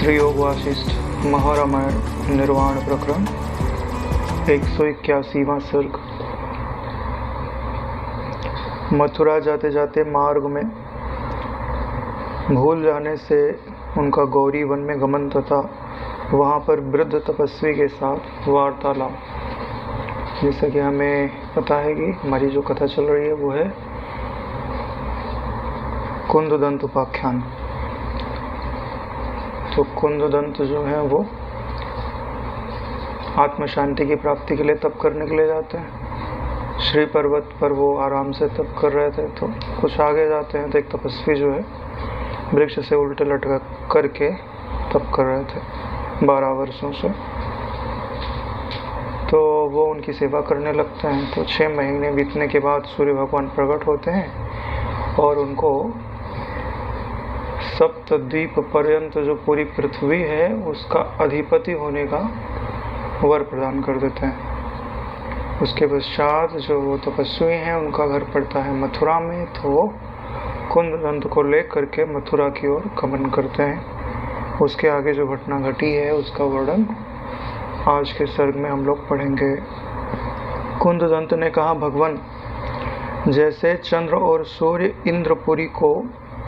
श्री योग वासिष्ठ महारामायण निर्वाण प्रकरण 181वां सर्ग। मथुरा जाते जाते मार्ग में भूल जाने से उनका गौरी वन में गमन तथा वहाँ पर वृद्ध तपस्वी के साथ वार्तालाप। जैसा कि हमें पता है कि हमारी जो कथा चल रही है वो है कुंददंत उपाख्यान। तो कुंददंत जो है वो आत्म शांति की प्राप्ति के लिए तप करने के लिए जाते हैं। श्री पर्वत पर वो आराम से तप कर रहे थे, तो कुछ आगे जाते हैं तो एक तपस्वी जो है वृक्ष से उल्टे लटका करके तप कर रहे थे 12 वर्षों से। तो वो उनकी सेवा करने लगते हैं। तो 6 महीने बीतने के बाद सूर्य भगवान प्रकट होते हैं और उनको सप्तद्वीप पर्यंत जो पूरी पृथ्वी है उसका अधिपति होने का वर प्रदान कर देते हैं। उसके पश्चात जो वो तपस्वी हैं उनका घर पड़ता है मथुरा में, तो वो कुंददंत को लेकर के मथुरा की ओर गमन करते हैं। उसके आगे जो घटना घटी है उसका वर्णन आज के सर्ग में हम लोग पढ़ेंगे। कुंददंत ने कहा, भगवान, जैसे चंद्र और सूर्य इंद्रपुरी को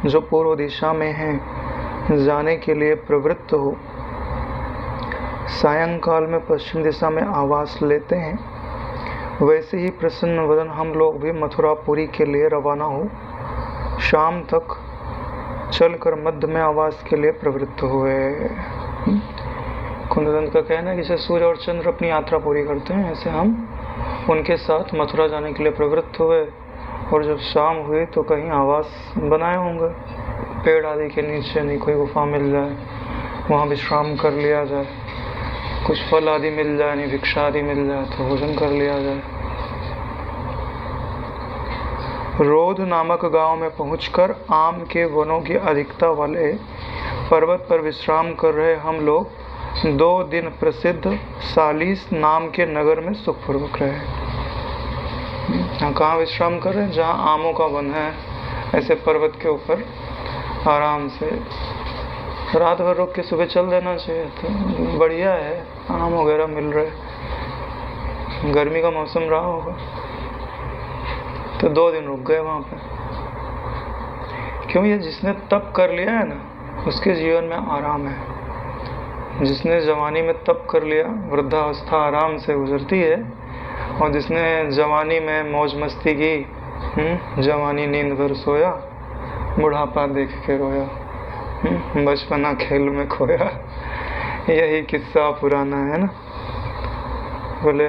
जो पूर्व दिशा में है जाने के लिए प्रवृत्त हो सायंकाल में पश्चिम दिशा में आवास लेते हैं, वैसे ही प्रसन्न वदन हम लोग भी मथुरापुरी के लिए रवाना हो शाम तक चलकर मध्य में आवास के लिए प्रवृत्त हुए। कुंददंत का कहना है कि जैसे सूर्य और चंद्र अपनी यात्रा पूरी करते हैं, ऐसे हम उनके साथ मथुरा जाने के लिए प्रवृत्त हुए। और जब शाम हुई तो कहीं आवास बनाए होंगे, पेड़ आदि के नीचे, नहीं कोई गुफा मिल जाए वहाँ विश्राम कर लिया जाए, कुछ फल आदि मिल जाए, नहीं भिक्षा आदि मिल जाए तो भोजन कर लिया जाए। रोध नामक गांव में पहुंचकर आम के वनों की अधिकता वाले पर्वत पर विश्राम कर रहे हम लोग 2 दिन प्रसिद्ध सालिस नाम के नगर में सुखपूर्वक रहे। यहाँ कहाँ विश्राम कर रहे हैं? जहाँ आमों का वन है, ऐसे पर्वत के ऊपर आराम से रात भर रुक के सुबह चल देना चाहिए। तो बढ़िया है, आम वगैरह मिल रहे, गर्मी का मौसम रहा होगा तो 2 दिन रुक गए वहाँ पे। क्यों? ये जिसने तप कर लिया है ना उसके जीवन में आराम है। जिसने जवानी में तप कर लिया वृद्धावस्था आराम से गुजरती है, और जिसने जवानी में मौज मस्ती की, जवानी नींद भर सोया, बुढ़ापा देख के रोया, बचपना खेल में खोया, यही किस्सा पुराना है ना। बोले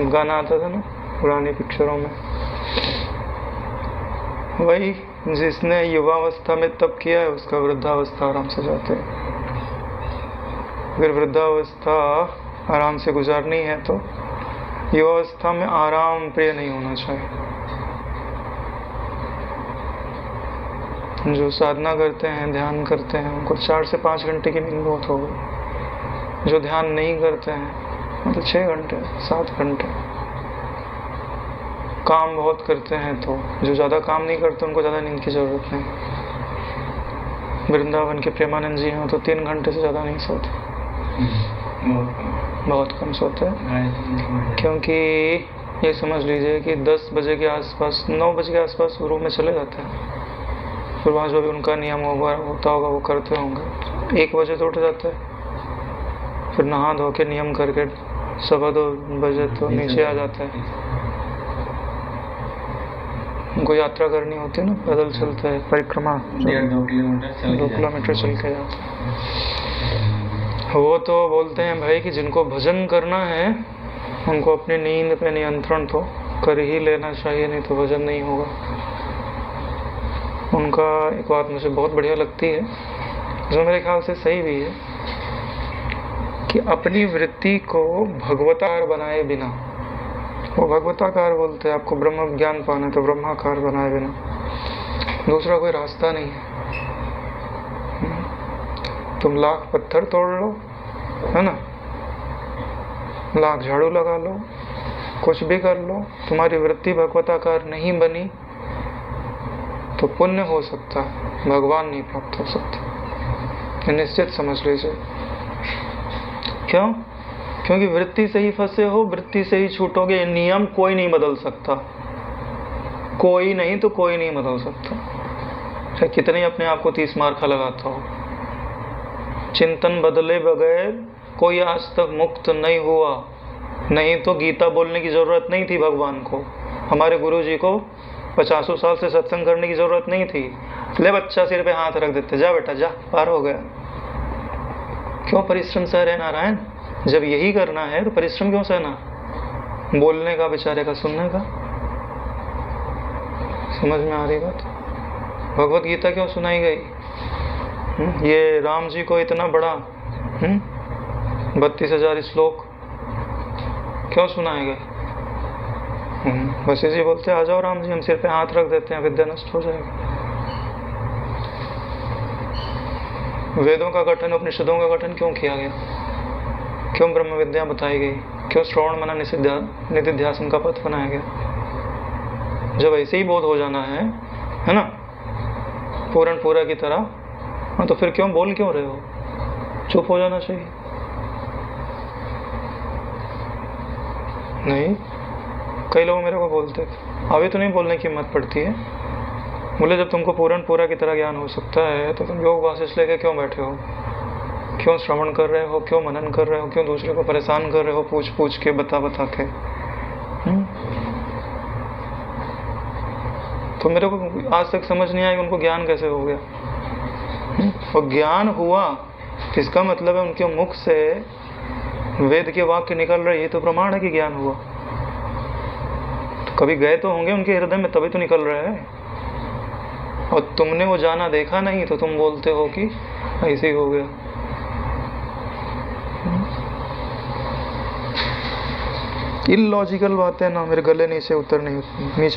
गाना आता था ना पुरानी पिक्चरों में, वही जिसने युवावस्था में तप किया है उसका वृद्धावस्था आराम से जाते है। अगर वृद्धावस्था आराम से गुजारनी है तो युवावस्था में आराम प्रिय नहीं होना चाहिए। जो साधना करते हैं, ध्यान करते हैं, उनको 4 से 5 घंटे की नींद बहुत हो गई। जो ध्यान नहीं करते हैं मतलब 6 घंटे 7 घंटे। काम बहुत करते हैं तो जो ज़्यादा काम नहीं करते उनको ज़्यादा नींद की ज़रूरत नहीं। वृंदावन के प्रेमानंद जी हैं तो 3 घंटे से ज़्यादा नहीं सोते, बहुत कम सोते हैं। क्योंकि ये समझ लीजिए कि 10 बजे के आसपास, 9 बजे के आसपास रूम में चले जाते हैं, फिर वहाँ जो भी उनका नियम होता होगा वो करते होंगे। 1 बजे तो उठ जाते हैं, फिर नहा धो के नियम करके 2:15 बजे तो नीचे आ जाते हैं। उनको यात्रा करनी होती है ना, पैदल चलते हैं, परिक्रमा 2 किलोमीटर चल के जाते हैं। वो तो बोलते हैं भाई कि जिनको भजन करना है उनको अपनी नींद पे नियंत्रण तो कर ही लेना चाहिए, नहीं तो भजन नहीं होगा। उनका एक बात मुझे बहुत बढ़िया लगती है, जो मेरे ख्याल से सही भी है, कि अपनी वृत्ति को भगवताकार बनाए बिना, वो भगवताकार बोलते हैं, आपको ब्रह्म ज्ञान पाना है तो ब्रह्माकार बनाए बिना दूसरा कोई रास्ता नहीं है। तुम लाख पत्थर तोड़ लो, है ना, लाख झाड़ू लगा लो, कुछ भी कर लो, तुम्हारी वृत्ति भगवताकार नहीं बनी तो पुण्य हो सकता है, भगवान नहीं प्राप्त हो सकता। निश्चित समझ लीजिए। क्यों? क्योंकि वृत्ति से ही फंसे हो, वृत्ति से ही छूटोगे। नियम कोई नहीं बदल सकता, कोई नहीं तो कोई नहीं बदल सकता, चाहे कितने अपने आप को 30 मार्का लगाता हो। चिंतन बदले बगैर कोई आज तक मुक्त नहीं हुआ। नहीं तो गीता बोलने की जरूरत नहीं थी भगवान को, हमारे गुरु जी को 50 साल से सत्संग करने की जरूरत नहीं थी। ले बच्चा सिर पे हाथ रख देते, जा बेटा जा, पार हो गया। क्यों परिश्रम सह रहे नारायण? जब यही करना है तो परिश्रम क्यों सहना? बोलने का, बेचारे का सुनने का। समझ में आ रही बात? भगवत गीता क्यों सुनाई गई? ये राम जी को इतना बड़ा 32,000 श्लोक क्यों सुनाए गए? वशी जी बोलते आ जाओ राम जी, हम सिर पे हाथ रख देते हैं, विद्या नष्ट हो जाएगी। वेदों का गठन, उपनिषदों का गठन क्यों किया गया? क्यों ब्रह्म विद्या बताई गई? क्यों श्रवण मनन निधिध्यासन का पथ बनाया गया? जब ऐसे ही बोध हो जाना है ना, पूर्ण पूरा की तरह, हाँ, तो फिर क्यों बोल क्यों रहे हो? चुप हो जाना चाहिए। नहीं, कई लोग मेरे को बोलते अभी तो नहीं बोलने की हिम्मत पड़ती है। बोले जब तुमको पूर्ण पूरा की तरह ज्ञान हो सकता है तो तुम योग वासिष्ठ लेके क्यों बैठे हो? क्यों श्रवण कर रहे हो? क्यों मनन कर रहे हो? क्यों दूसरे को परेशान कर रहे हो पूछ पूछ के, बता बता के? तो मेरे को आज तक समझ नहीं आया कि उनको ज्ञान कैसे हो गया। और ज्ञान हुआ इसका मतलब है उनके मुख से वेद के वाक्य निकल रहे, ये तो प्रमाण है कि ज्ञान हुआ। तो कभी गए तो होंगे उनके हृदय में, तभी तो निकल रहा है। और तुमने वो जाना देखा नहीं तो तुम बोलते हो कि ऐसे ही हो गया। इलॉजिकल बातें ना मेरे गले नीचे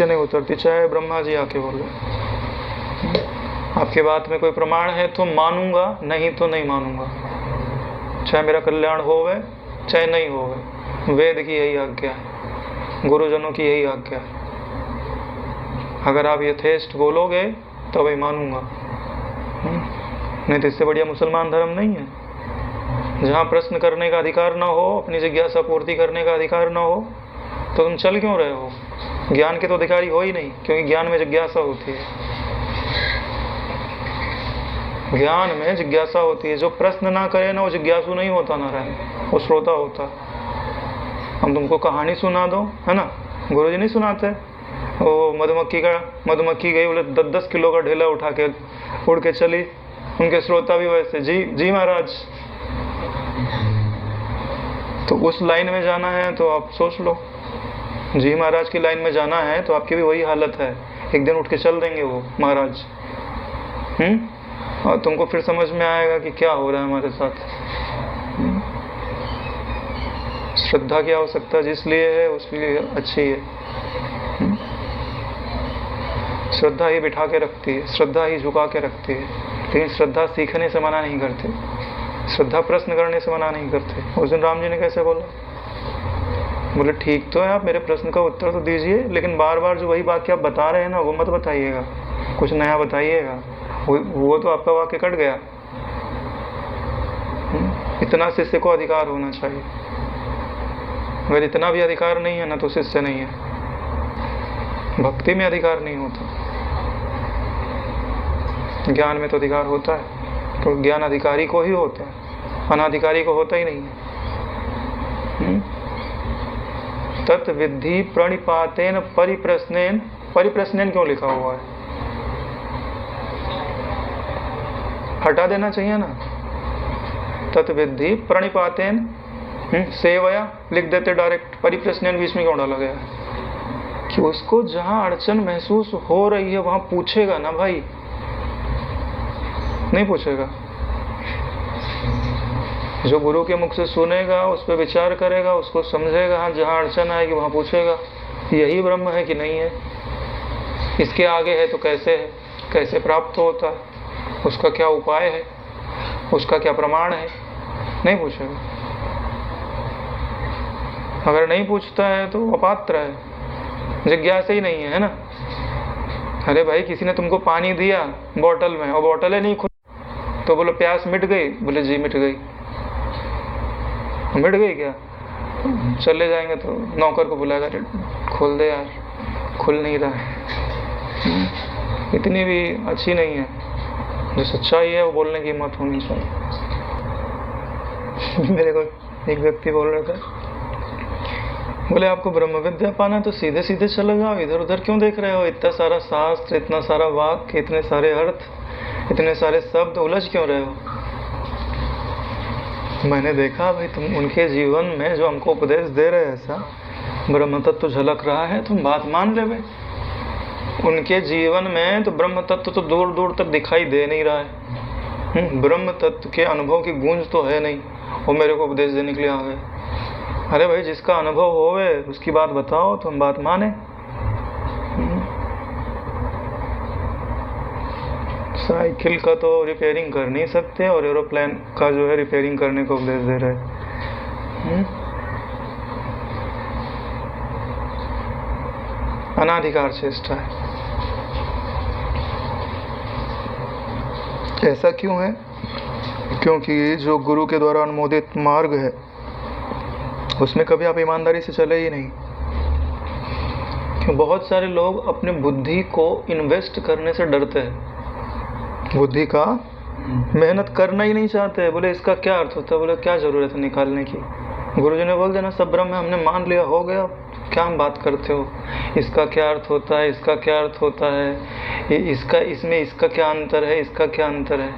नहीं उतरती, चाहे ब्रह्मा जी आके बोले। आपके बात में कोई प्रमाण है तो मानूंगा, नहीं तो नहीं मानूंगा। चाहे मेरा कल्याण होवे चाहे नहीं होवे, वेद की यही आज्ञा है, गुरुजनों की यही आज्ञा है। अगर आप यथेष्ट बोलोगे तो भाई मानूंगा, नहीं तो इससे बढ़िया मुसलमान धर्म नहीं है। जहाँ प्रश्न करने का अधिकार ना हो, अपनी जिज्ञासा पूर्ति करने का अधिकार ना हो, तो तुम चल क्यों रहे हो? ज्ञान के तो अधिकारी हो ही नहीं, क्योंकि ज्ञान में जिज्ञासा होती है। ज्ञान में जिज्ञासा होती है। जो प्रश्न ना करे ना, वो जिज्ञासु नहीं होता नारायण, वो श्रोता होता। हम तुमको कहानी सुना दो, है ना, गुरुजी नहीं सुनाते। वो मधुमक्खी गई, बोले 10-10 किलो का ढेला उठा के उड़ के चली। उनके श्रोता भी वैसे, जी महाराज। तो उस लाइन में जाना है तो आप सोच लो, जी महाराज की लाइन में जाना है तो आपकी भी वही हालत है। एक दिन उठ के चल देंगे वो महाराज। और तुमको फिर समझ में आएगा कि क्या हो रहा है हमारे साथ। श्रद्धा की आवश्यकता जिस लिए है उसके लिए अच्छी है। श्रद्धा ही बिठा के रखती है, श्रद्धा ही झुका के रखती है। लेकिन श्रद्धा सीखने से मना नहीं करती, श्रद्धा प्रश्न करने से मना नहीं करते। उस दिन राम जी ने कैसे बोला? बोले ठीक तो है, आप मेरे प्रश्न का उत्तर तो दीजिए, लेकिन बार बार जो वही वाक्य आप बता रहे हैं ना, वो मत बताइएगा, कुछ नया बताइएगा। वो तो आपका वाक्य कट गया। इतना शिष्य को अधिकार होना चाहिए। अगर इतना भी अधिकार नहीं है ना तो शिष्य नहीं है। भक्ति में अधिकार नहीं होता, ज्ञान में तो अधिकार होता है। तो ज्ञान अधिकारी को ही होता है, अनाधिकारी को होता ही नहीं है। तत् विद्धि प्रणिपातेन परिप्रश्नेन, परिप्रश्नेन क्यों लिखा हुआ है? हटा देना चाहिए ना। तत् विद्धि प्रणिपातेन, सेवया लिख देते डायरेक्ट, परिप्रश्नेन बीच में क्यों डाला गया? कि उसको जहां अड़चन महसूस हो रही है वहां पूछेगा ना भाई, नहीं पूछेगा। जो गुरु के मुख से सुनेगा, उस पर विचार करेगा, उसको समझेगा, हाँ जहाँ अड़चन आएगी वहाँ पूछेगा यही ब्रह्म है कि नहीं है, इसके आगे है तो कैसे है, कैसे प्राप्त होता है, उसका क्या उपाय है, उसका क्या प्रमाण है। नहीं पूछेगा। अगर नहीं पूछता है तो अपात्र है, जिज्ञासा ही नहीं है ना। अरे भाई किसी ने तुमको पानी दिया बोतल में और बोतल है नहीं खुद, तो बोले प्यास मिट गई? बोले जी मिट गई। मिट गई क्या? चले जाएंगे तो नौकर को बुलाएगा, खोल दे यार, खुल नहीं रहा है। इतनी भी अच्छी नहीं है, जो सच्चाई है वो बोलने की हिम्मत होनी चाहिए। मेरे को एक व्यक्ति बोल रहा था, बोले आपको ब्रह्म विद्या पाना तो सीधे सीधे चले जाओ, इधर उधर क्यों देख रहे हो? इतना सारा शास्त्र, इतना सारा वाक्य, इतने सारे अर्थ, इतने सारे शब्द, उलझ क्यों रहे हो? मैंने देखा भाई तुम उनके जीवन में जो हमको उपदेश दे रहे हैं, ऐसा ब्रह्म तत्व तो झलक रहा है, तुम बात मान ले भाई। उनके जीवन में तो ब्रह्म तत्व तो दूर दूर तक दिखाई दे नहीं रहा है। ब्रह्म तत्व के अनुभव की गूंज तो है नहीं, वो मेरे को उपदेश देने के लिए आ गए। अरे भाई जिसका अनुभव होवे उसकी बात बताओ तो हम बात माने। साइकिल का तो रिपेयरिंग कर नहीं सकते और एरोप्लेन का जो है रिपेयरिंग करने को उपदेश दे रहे हैं। अनाधिकार चेष्टा है। ऐसा क्यों है? क्योंकि जो गुरु के द्वारा अनुमोदित मार्ग है उसमें कभी आप ईमानदारी से चले ही नहीं। क्यों? बहुत सारे लोग अपने बुद्धि को इन्वेस्ट करने से डरते हैं, बुद्धि का मेहनत करना ही नहीं चाहते। बोले इसका क्या अर्थ होता है? बोले क्या जरूरत है निकालने की? गुरुजी ने बोल देना सब ब्रह्म है, हमने मान लिया, हो गया, क्या हम बात करते हो? इसका क्या अर्थ होता है, इसका क्या अर्थ होता है, इसका इसमें इसका क्या अंतर है, इसका क्या अंतर है?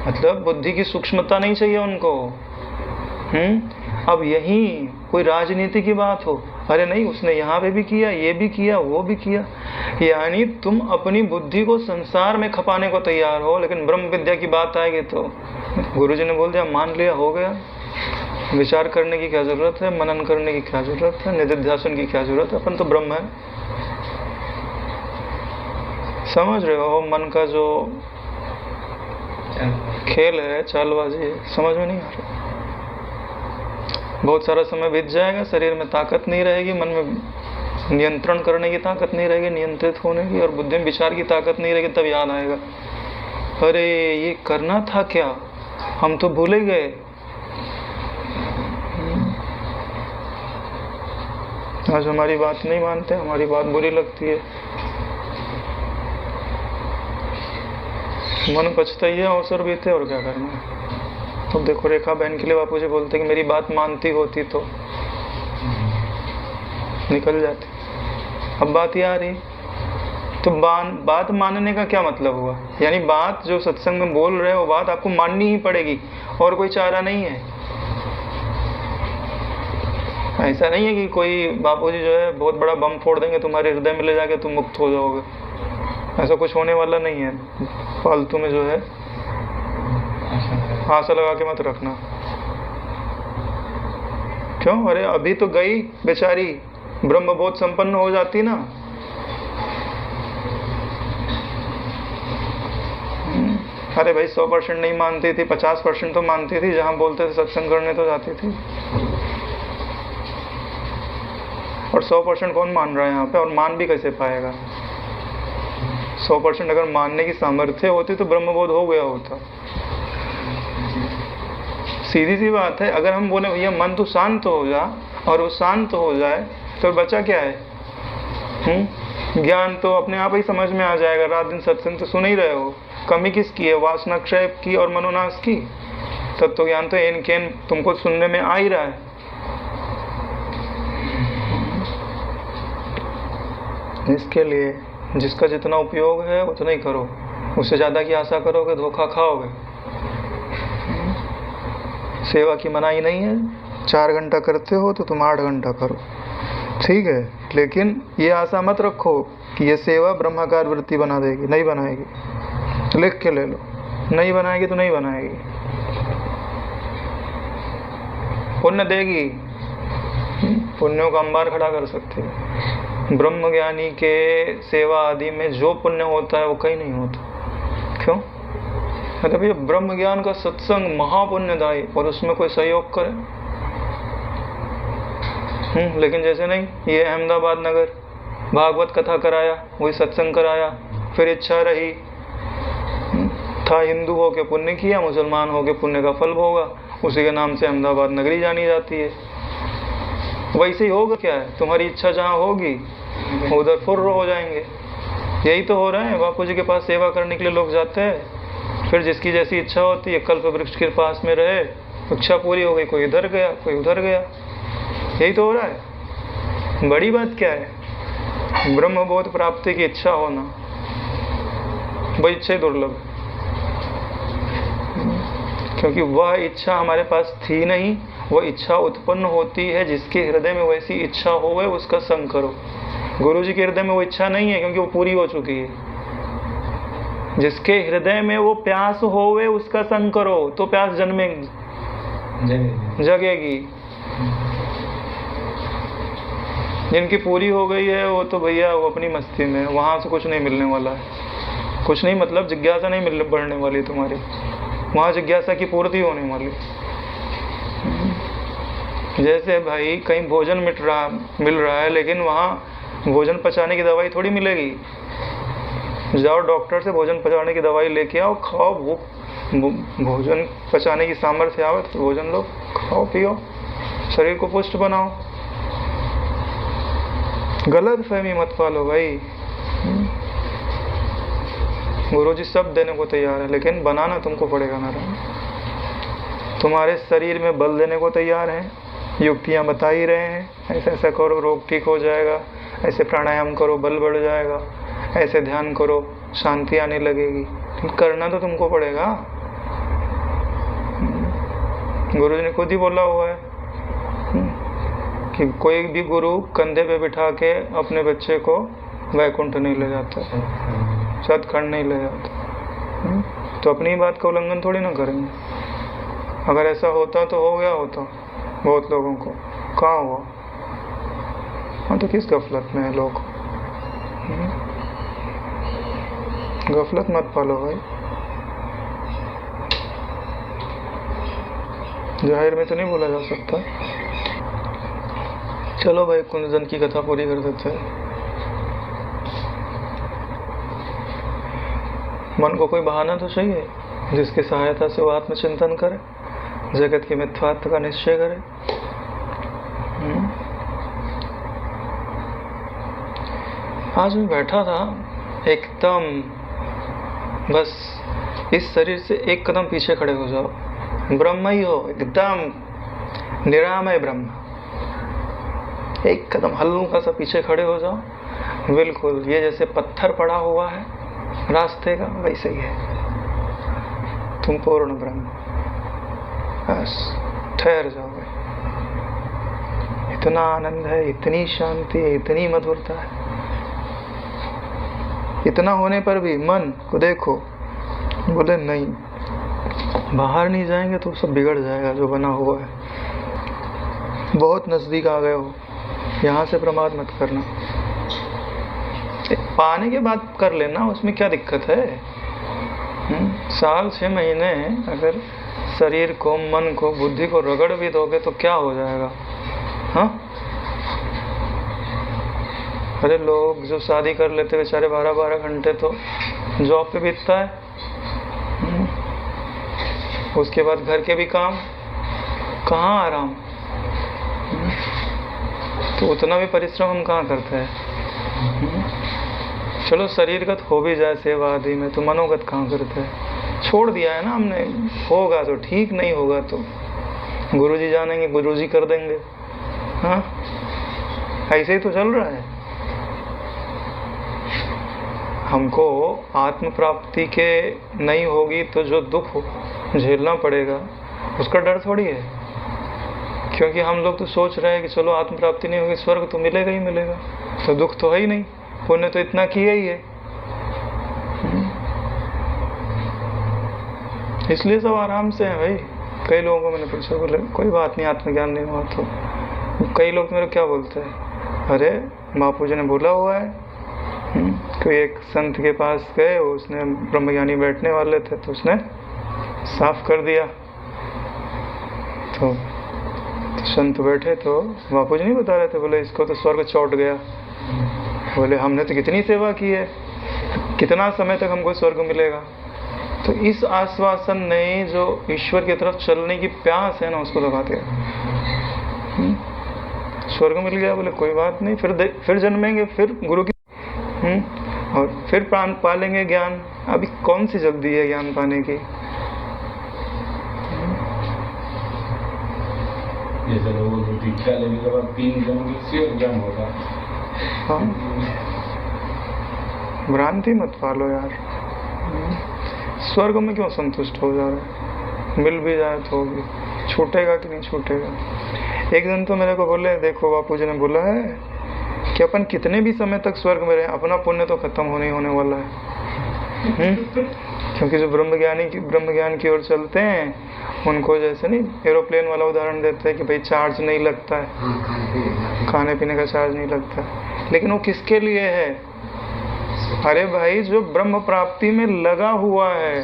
मतलब बुद्धि की सूक्ष्मता नहीं चाहिए उनको। अब यही कोई राजनीति की बात हो, अरे नहीं उसने यहाँ पे भी किया, ये भी किया, वो भी किया, यानी तुम अपनी बुद्धि को संसार में खपाने को तैयार हो, लेकिन ब्रह्म विद्या की बात आएगी तो गुरुजी ने बोल दिया, मान लिया, हो गया। विचार करने की क्या जरूरत है, मनन करने की क्या जरूरत है, निधिध्यासन की क्या जरूरत है? अपन तो ब्रह्म है। समझ रहे हो? मन का जो खेल है, चालबाजी है, समझ में नहीं आ रहा। बहुत सारा समय बीत जाएगा, शरीर में ताकत नहीं रहेगी, मन में नियंत्रण करने की ताकत नहीं रहेगी, नियंत्रित होने की, और बुद्धि में विचार की ताकत नहीं रहेगी। तब याद आएगा, अरे ये करना था क्या, हम तो भूल ही गए। आज हमारी बात नहीं मानते, हमारी बात बुरी लगती है, मन पछता ही है, अवसर बीते, और क्या करना है। तो देखो रेखा बहन के लिए बापूजी बोलते कि मेरी बात मानती होती तो निकल जाती। अब बात ये आ रही, तो बात मानने का क्या मतलब हुआ? यानी बात जो सत्संग में बोल रहे हो वो बात आपको माननी ही पड़ेगी, और कोई चारा नहीं है। ऐसा नहीं है कि कोई बापूजी जो है बहुत बड़ा बम फोड़ देंगे तुम्हारे हृदय में ले जाके तुम मुक्त हो जाओगे, ऐसा कुछ होने वाला नहीं है। फालतू में जो है आशा लगा के मत रखना। क्यों? अरे अभी तो गई बेचारी, ब्रह्म बोध संपन्न हो जाती ना। अरे भाई 100% नहीं मानती थी, 50% तो मानती थी, जहां बोलते थे सत्संग करने तो जाती थी। और 100% कौन मान रहा है यहाँ पे, और मान भी कैसे पाएगा? 100% अगर मानने की सामर्थ्य होती तो ब्रह्मबोध हो गया होता। सीधी सी बात है। अगर हम बोले भैया मन तो शांत हो जा, और वो शांत हो जाए तो बचा क्या है? ज्ञान तो अपने आप ही समझ में आ जाएगा। रात दिन सत्संग तो सुन ही रहे हो, कमी किसकी है? वासना क्षय की और मनोनाश की। तत्व ज्ञान तो एन केन तुमको सुनने में आ ही रहा है। इसके लिए जिसका जितना उपयोग है उतना ही करो, उससे ज्यादा की आशा करोगे धोखा खाओगे। सेवा की मनाही नहीं है, 4 घंटा करते हो तो तुम 8 घंटा करो, ठीक है, लेकिन ये आशा मत रखो कि ये सेवा ब्रह्माकार वृत्ति बना देगी, नहीं बनाएगी। लिख के ले लो, नहीं बनाएगी तो नहीं बनाएगी। पुण्य देगी, पुण्यों का अंबार खड़ा कर सकती है। ब्रह्म ज्ञानी के सेवा आदि में जो पुण्य होता है वो कहीं नहीं होता। क्यों? मतलब ये ब्रह्म ज्ञान का सत्संग महापुण्यदायी, और उसमें कोई सहयोग करे। लेकिन जैसे नहीं, ये अहमदाबाद नगर भागवत कथा कराया, वही सत्संग कराया, फिर इच्छा रही, था हिंदू हो के पुण्य किया, मुसलमान हो के पुण्य का फल भोगा, उसी के नाम से अहमदाबाद नगरी जानी जाती है। वैसे ही होगा क्या है, तुम्हारी इच्छा जहाँ होगी उधर फुर्र हो जाएंगे। यही तो हो रहा है, बापू जी के पास सेवा करने के लिए लोग जाते हैं, फिर जिसकी जैसी इच्छा होती है, कल्प वृक्ष के पास में रहे, इच्छा पूरी हो गई, कोई इधर गया कोई उधर गया। यही तो हो रहा है। बड़ी बात क्या है, ब्रह्मबोध प्राप्ति की इच्छा होना, वही इच्छा दुर्लभ है, क्योंकि वह इच्छा हमारे पास थी नहीं। वह इच्छा उत्पन्न होती है जिसके हृदय में वैसी इच्छा होवे उसका संग करो। गुरु जी के हृदय में वो इच्छा नहीं है, क्योंकि वो पूरी हो चुकी है। जिसके हृदय में वो प्यास होवे उसका संग करो, तो प्यास जन्मेगी, जगेगी। जिनकी पूरी हो गई है वो तो भैया वो अपनी मस्ती में, वहां से कुछ नहीं मिलने वाला है। कुछ नहीं मतलब जिज्ञासा नहीं बढ़ने वाली तुम्हारी, वहां जिज्ञासा की पूर्ति होने वाली। जैसे भाई कहीं भोजन मिल रहा है, लेकिन वहाँ भोजन पचाने की दवाई थोड़ी मिलेगी। जाओ डॉक्टर से भोजन पचाने की दवाई लेके आओ, खाओ, भोजन पचाने की सामर्थ्य आवे तो भोजन लो, खाओ पियो, शरीर को पुष्ट बनाओ। गलत फहमी मत पालो भाई। गुरु जी सब देने को तैयार है, लेकिन बनाना तुमको पड़ेगा नारायण। तुम्हारे शरीर में बल देने को तैयार है, युक्तियाँ बता ही रहे हैं, ऐसा ऐसा करो रोग ठीक हो जाएगा, ऐसे प्राणायाम करो बल बढ़ जाएगा, ऐसे ध्यान करो शांति आने लगेगी। करना तो तुमको पड़ेगा। गुरु जी ने खुद ही बोला हुआ है कि कोई भी गुरु कंधे पे बिठा के अपने बच्चे को वैकुंठ नहीं ले जाता, सतखंड नहीं ले जाता। तो अपनी बात का उल्लंघन थोड़ी ना करेंगे। अगर ऐसा होता तो हो गया होता बहुत लोगों को, कहाँ हुआ? हाँ, तो किस गफलत में है लोग। गफलत मत पालो भाई। जाहिर में तो नहीं बोला जा सकता। चलो भाई कुंजन की कथा पूरी कर देते हैं। मन को कोई बहाना तो चाहिए जिसकी सहायता से वो आत्मचिंतन करे, जगत के मिथ्यात्व का निश्चय करे। आज मैं बैठा था एकदम, बस इस शरीर से एक कदम पीछे खड़े हो जाओ, ब्रह्म ही हो, एकदम निरामय ब्रह्म। एक कदम हल्का सा पीछे खड़े हो जाओ, बिल्कुल ये जैसे पत्थर पड़ा हुआ है रास्ते का, वैसे ही है। तुम पूर्ण ब्रह्म, बस ठहर जाओगे। इतना आनंद है, इतनी शांति है, इतनी मधुरता है। इतना होने पर भी मन को देखो, बोले नहीं, बाहर नहीं जाएंगे तो सब बिगड़ जाएगा जो बना हुआ है। बहुत नजदीक आ गए हो, यहाँ से प्रमाद मत करना। पाने के बाद कर लेना, उसमें क्या दिक्कत है। साल 6 महीने अगर शरीर को, मन को, बुद्धि को रगड़ भी दोगे तो क्या हो जाएगा। हाँ, अरे लोग जो शादी कर लेते बेचारे 12-12 घंटे तो जॉब पे बीतता है, उसके बाद घर के भी काम, कहाँ आराम। तो उतना भी परिश्रम हम कहाँ करते हैं। चलो शरीरगत हो भी जाए सेवा आदि में, तो मनोगत कहाँ करते हैं। छोड़ दिया है ना हमने, होगा तो ठीक, नहीं होगा तो गुरुजी जानेंगे, गुरुजी कर देंगे। हाँ, ऐसे ही तो चल रहा है। हमको आत्म प्राप्ति के नहीं होगी तो जो दुख झेलना पड़ेगा उसका डर थोड़ी है, क्योंकि हम लोग तो सोच रहे हैं कि चलो आत्म प्राप्ति नहीं होगी, स्वर्ग तो मिलेगा ही मिलेगा, तो दुख तो है ही नहीं, पुण्य तो इतना किया ही है। इसलिए सब आराम से है भाई। कई लोगों को मैंने पूछा, बोले कोई बात नहीं, आत्मज्ञान नहीं हुआ तो। कई लोग मेरे क्या बोलते हैं, अरे बापू जी ने बोला हुआ है। कोई एक संत के पास गए, उसने ब्रह्मज्ञानी बैठने वाले थे तो उसने साफ कर दिया। तो संत बैठे तो बापू जी नहीं बता रहे थे, बोले इसको तो स्वर्ग चौट गया। बोले हमने तो कितनी सेवा की है, कितना समय तक हमको स्वर्ग मिलेगा। तो इस आश्वासन ने जो ईश्वर की तरफ चलने की प्यास है ना, उसको दबा दिया। स्वर्ग मिल गया, बोले कोई बात नहीं, फिर जन्मेंगे, फिर गुरु की और फिर प्राण पालेंगे ज्ञान। अभी कौन सी जल्दी है ज्ञान पाने की? जैसे लोगों को दीक्षा लेने के बाद 3 जन्म से ज्ञान होता है। हाँ, भ्रांति मत पालो यार। स्वर्ग में क्यों संतुष्ट हो जा रहे? मिल भी जाए तो भी छूटेगा कि नहीं छूटेगा? एक दिन तो मेरे को बोले, देखो बापू जी ने बोला है कि अपन कितने भी समय तक स्वर्ग में रहे, अपना पुण्य तो खत्म होने वाला है। क्योंकि जो ब्रह्म ज्ञान की ओर चलते हैं, उनको जैसे नहीं एरोप्लेन वाला उदाहरण देते हैं कि भाई चार्ज नहीं लगता है, खाने पीने का चार्ज नहीं लगता है, लेकिन वो किसके लिए है? अरे भाई, जो ब्रह्म प्राप्ति में लगा हुआ है,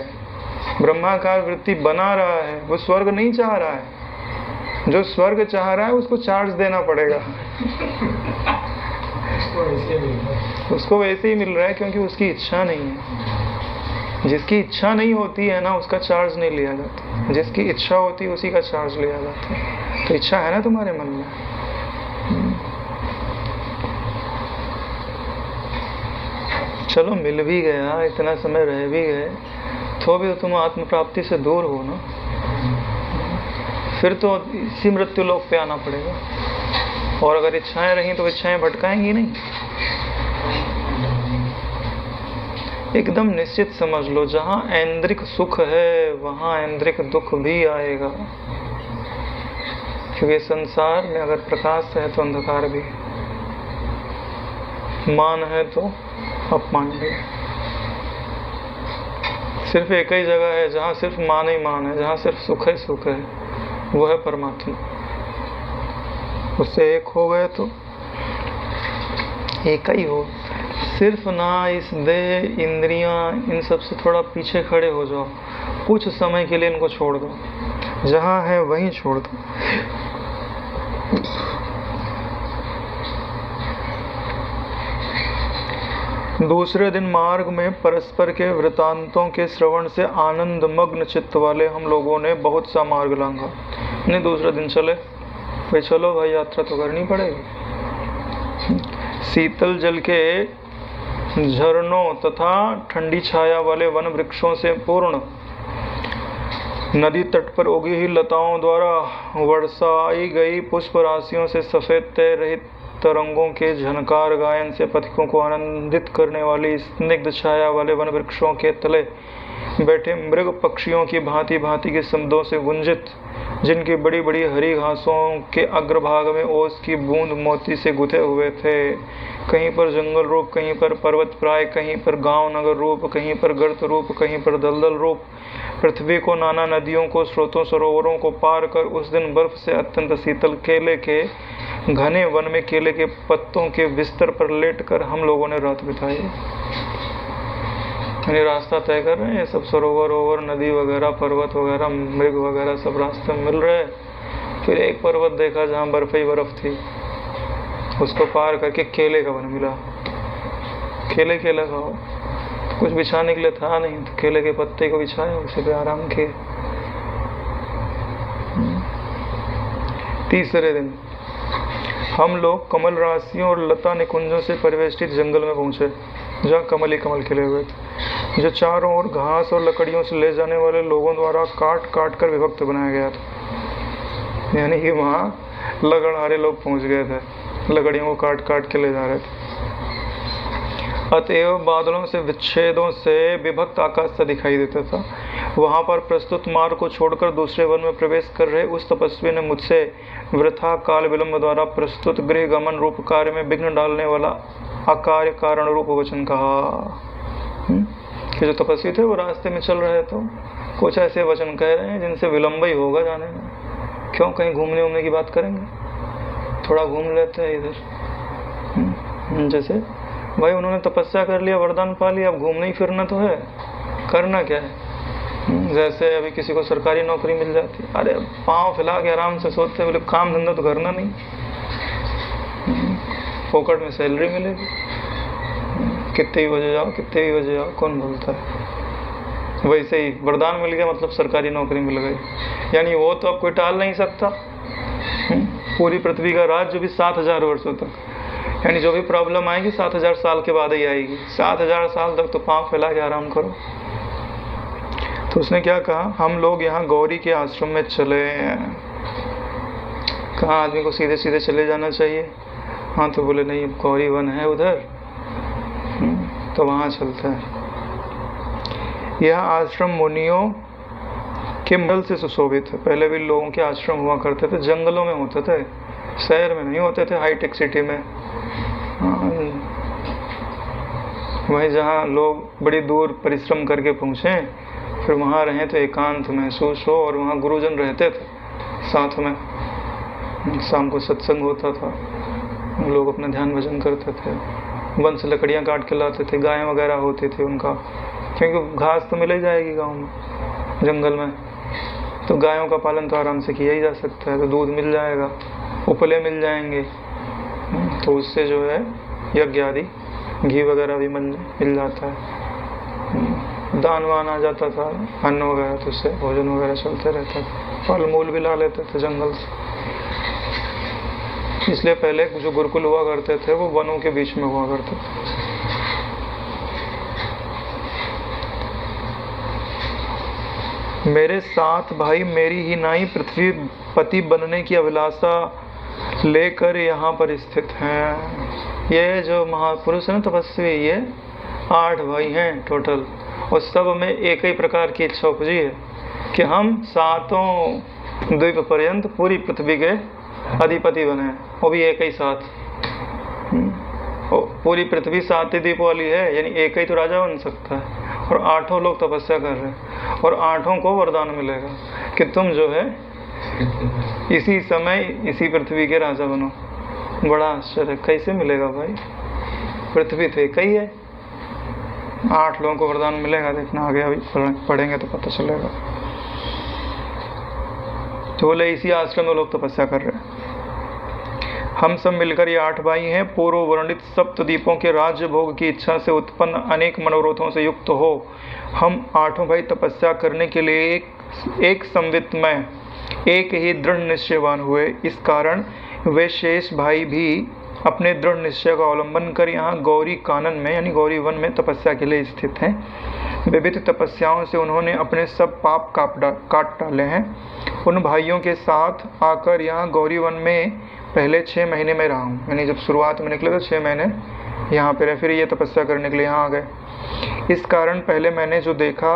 ब्रह्माकार वृत्ति बना रहा है, वो स्वर्ग नहीं चाह रहा है। जो स्वर्ग चाह रहा है उसको चार्ज देना पड़ेगा। उसको वैसे ही मिल रहा है क्योंकि उसकी इच्छा नहीं है। जिसकी इच्छा नहीं होती है ना, उसका चार्ज नहीं लिया जाता। जिसकी इच्छा होती है उसी का चार्ज लिया जाता है। तो इच्छा है ना तुम्हारे मन में? चलो मिल भी गया, इतना समय रह भी गए, तो भी तो तुम आत्म प्राप्ति से दूर हो ना। फिर तो इसी मृत्यु लोक पे आना पड़ेगा। और अगर इच्छाएं रही तो इच्छाएं भटकाएंगी नहीं। एकदम निश्चित समझ लो, जहां ऐन्द्रिक सुख है वहां ऐन्द्रिक दुख भी आएगा। क्योंकि संसार में अगर प्रकाश है तो अंधकार भी, मान है तो अपमान भी। सिर्फ एक ही जगह है जहाँ सिर्फ मान ही मान है, जहाँ सिर्फ सुख ही सुख है, वो है परमात्मा। उससे एक हो गए तो एक ही हो। सिर्फ ना इस देह, इंद्रियां, इन सब से थोड़ा पीछे खड़े हो जाओ, कुछ समय के लिए इनको छोड़ दो, जहाँ है वहीं छोड़ दो। दूसरे दिन मार्ग में परस्पर के वृतांतों के श्रवण से आनंद मग्न चित्त वाले हम लोगों ने बहुत सा मार्ग लांघा। नहीं, दूसरे दिन चले भाई, चलो भाई, यात्रा तो करनी पड़ेगी। शीतल जल के झरनों तथा ठंडी छाया वाले वन वृक्षों से पूर्ण नदी तट पर उगी हुई लताओं द्वारा वर्षाई गई पुष्प राशियों से सफेद तय रहित तरंगों के झनकार गायन से पथिकों को आनंदित करने वाली स्निग्ध छाया वाले वन वृक्षों के तले बैठे मृग पक्षियों की भांति भांति के शब्दों से गुंजित, जिनकी बड़ी बड़ी हरी घासों के अग्रभाग में ओस की बूंद मोती से गुथे हुए थे। कहीं पर जंगल रूप, कहीं पर पर्वत प्राय, कहीं पर गांव नगर रूप, कहीं पर गर्त रूप, कहीं पर दलदल रूप, पृथ्वी को, नाना नदियों को, स्रोतों सरोवरों को पार कर उस दिन बर्फ से अत्यंत शीतल केले के घने वन में केले के पत्तों के बिस्तर पर लेटकर हम लोगों ने रात बिताई। यानी रास्ता तय कर रहे हैं, सब सरोवर ओवर, नदी वगैरह, पर्वत वगैरह, मृग वगैरह सब रास्ते में मिल रहे हैं। फिर एक पर्वत देखा जहाँ बर्फ ही बर्फ थी, उसको पार करके केले का वन मिला। केले खाओ, कुछ बिछाने के लिए था नहीं, तो केले के पत्ते को बिछाया, उसे पे आराम किए। तीसरे दिन हम लोग कमल राशियों और लता निकुंजों से परिवेष्टित जंगल में पहुंचे, जहाँ कमल ही कमल खिले हुए थे, जो चारों ओर घास और लकड़ियों से ले जाने वाले लोगों द्वारा काट काट कर विभक्त बनाया गया था। यानी कि वहाँ लगड़हारे लोग पहुंच गए थे, लकड़ियों को काट काट के ले जा रहे थे। अतएव बादलों से विच्छेदों से विभक्त आकाश सा दिखाई देता था। वहाँ पर प्रस्तुत मार्ग को छोड़कर दूसरे वन में प्रवेश कर रहे उस तपस्वी ने मुझसे वृथा काल विलंब द्वारा प्रस्तुत गृह गमन रूप कार्य में विघ्न डालने वाला अकार्य कारण रूप वचन कहा। कि जो तपस्वी थे वो रास्ते में चल रहे तो कुछ ऐसे वचन कह रहे हैं जिनसे विलंब ही होगा जाने में। क्यों, कहीं घूमने उमने की बात करेंगे, थोड़ा घूम लेते हैं इधर। जैसे भाई उन्होंने तपस्या कर लिया, वरदान पा लिया, अब घूमना ही फिरना तो है, करना क्या है। जैसे अभी किसी को सरकारी नौकरी मिल जाती, अरे पाँव फैला के आराम से सोते, बोले काम धंधा तो करना नहीं, फोकट में सैलरी मिलेगी, कितने भी बजे जाओ, कितने भी बजे जाओ, कौन बोलता है। वैसे ही वरदान मिल गया मतलब सरकारी नौकरी मिल गई, यानी वो तो अब कोई टाल नहीं सकता। पूरी पृथ्वी का राज्य भी 7000 वर्षों तक, यानी जो भी प्रॉब्लम आएगी 7000 साल के बाद ही आएगी। 7000 साल तक तो पाँव फैला के आराम करो। तो उसने क्या कहा, हम लोग यहाँ गौरी के आश्रम में चले। कहाँ आदमी को सीधे सीधे चले जाना चाहिए। हाँ तो बोले नहीं, गौरी वन है उधर, तो वहाँ चलता है। यह आश्रम मुनियों के महल से सुशोभित है। पहले भी लोगों के आश्रम हुआ करते थे, जंगलों में होते थे, शहर में नहीं होते थे, हाईटेक सिटी में। वहीं जहाँ लोग बड़ी दूर परिश्रम करके पहुँचे, फिर वहाँ रहें तो एकांत महसूस हो, और वहाँ गुरुजन रहते थे साथ में। शाम को सत्संग होता था, लोग अपना ध्यान भजन करते थे, वन से लकड़ियाँ काट के लाते थे, गायें वगैरह होती थी उनका, क्योंकि घास तो मिल ही जाएगी गाँव में, जंगल में, तो गायों का पालन तो आराम से किया ही जा सकता है। तो दूध मिल जाएगा, उपले मिल जाएंगे, तो उससे जो है यज्ञ आदि घी वगैरह भी मिल जाता है। दान वान आ जाता था, अन्न वगैरह, तो उससे भोजन वगैरह चलते रहता था। फल मूल भी ला लेते थे जंगल से। इसलिए पहले जो गुरुकुल हुआ करते थे वो वनों के बीच में हुआ करते थे। मेरे 7 भाई मेरी ही नाई पृथ्वी पति बनने की अभिलाषा लेकर यहाँ पर स्थित हैं। ये जो महापुरुष है तपस्वी, ये 8 भाई हैं टोटल, और सब में एक ही प्रकार की इच्छा उपजी है कि हम 7 द्वीप पर्यंत पूरी पृथ्वी के अधिपति बने, वो भी एक ही साथ। पूरी पृथ्वी 7 द्वीप वाली है, यानी एक ही तो राजा बन सकता है, और 8 लोग तपस्या कर रहे हैं, और 8 को वरदान मिलेगा कि तुम जो है इसी समय इसी पृथ्वी के राजा बनो। बड़ा आश्चर्य, कैसे मिलेगा भाई, पृथ्वी तो एक ही है, 8 लोगों को वरदान मिलेगा। देखना आगे अभी पढ़ेंगे तो पता चलेगा। तो बोले इसी आश्रम में लोग तपस्या कर रहे हैं। हम सब मिलकर ये 8 भाई हैं, पूर्व वर्णित सप्तद्वीपों के राज्य भोग की इच्छा से उत्पन्न अनेक मनोरथों से युक्त हो हम 8 भाई तपस्या करने के लिए एक संवित में एक ही दृढ़ निश्चयवान हुए। इस कारण वे शेष भाई भी अपने दृढ़ निश्चय का अवलंबन कर यहाँ गौरी कानन में यानी गौरी वन में तपस्या के लिए स्थित हैं। विविध तपस्याओं से उन्होंने अपने सब पाप काट डाले हैं। उन भाइयों के साथ आकर यहाँ गौरी वन में पहले 6 महीने में रहा हूँ, यानी जब शुरुआत में निकले तो 6 महीने यहाँ पे रहे, फिर ये तपस्या करने के लिए यहाँ आ गए। इस कारण पहले मैंने जो देखा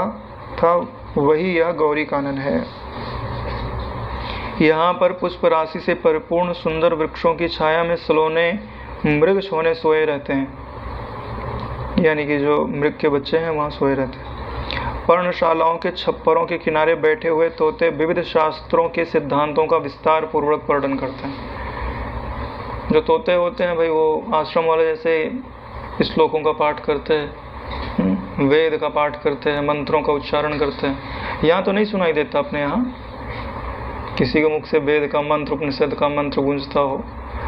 था वही यह गौरी कानन है। यहाँ पर पुष्प राशि से परिपूर्ण सुंदर वृक्षों की छाया में सलोने मृग छोने सोए रहते हैं, यानी कि जो मृग के बच्चे हैं वहाँ सोए रहते हैं। पर्णशालाओं के छप्परों के किनारे बैठे हुए तोते विविध शास्त्रों के सिद्धांतों का विस्तार पूर्वक वर्णन करते हैं। जो तोते होते हैं भाई, वो आश्रम वाले जैसे श्लोकों का पाठ करते हैं, वेद का पाठ करते हैं, मंत्रों का उच्चारण करते हैं। यहाँ तो नहीं सुनाई देता अपने यहाँ किसी के मुख से वेद का मंत्र, उपनिषद का मंत्र गूंजता हो,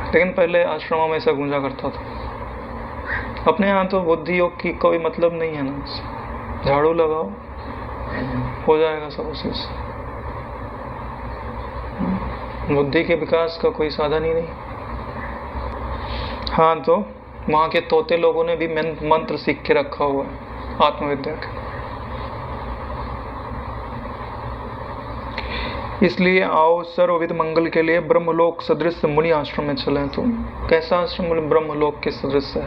लेकिन पहले आश्रमों में ऐसा गूंजा करता था। अपने यहाँ तो बुद्धि योग की कोई मतलब नहीं है ना, झाड़ू लगाओ हो जाएगा सब उसी से। बुद्धि के विकास का कोई साधन ही नहीं। हाँ, तो वहाँ के तोते लोगों ने भी मंत्र सीख के रखा हुआ है आत्मविद्या के। इसलिए आओ सर्वविध मंगल के लिए ब्रह्मलोक सदृश मुनि आश्रम में चलें। तुम कैसा आश्रम ब्रह्मलोक के सदृश है?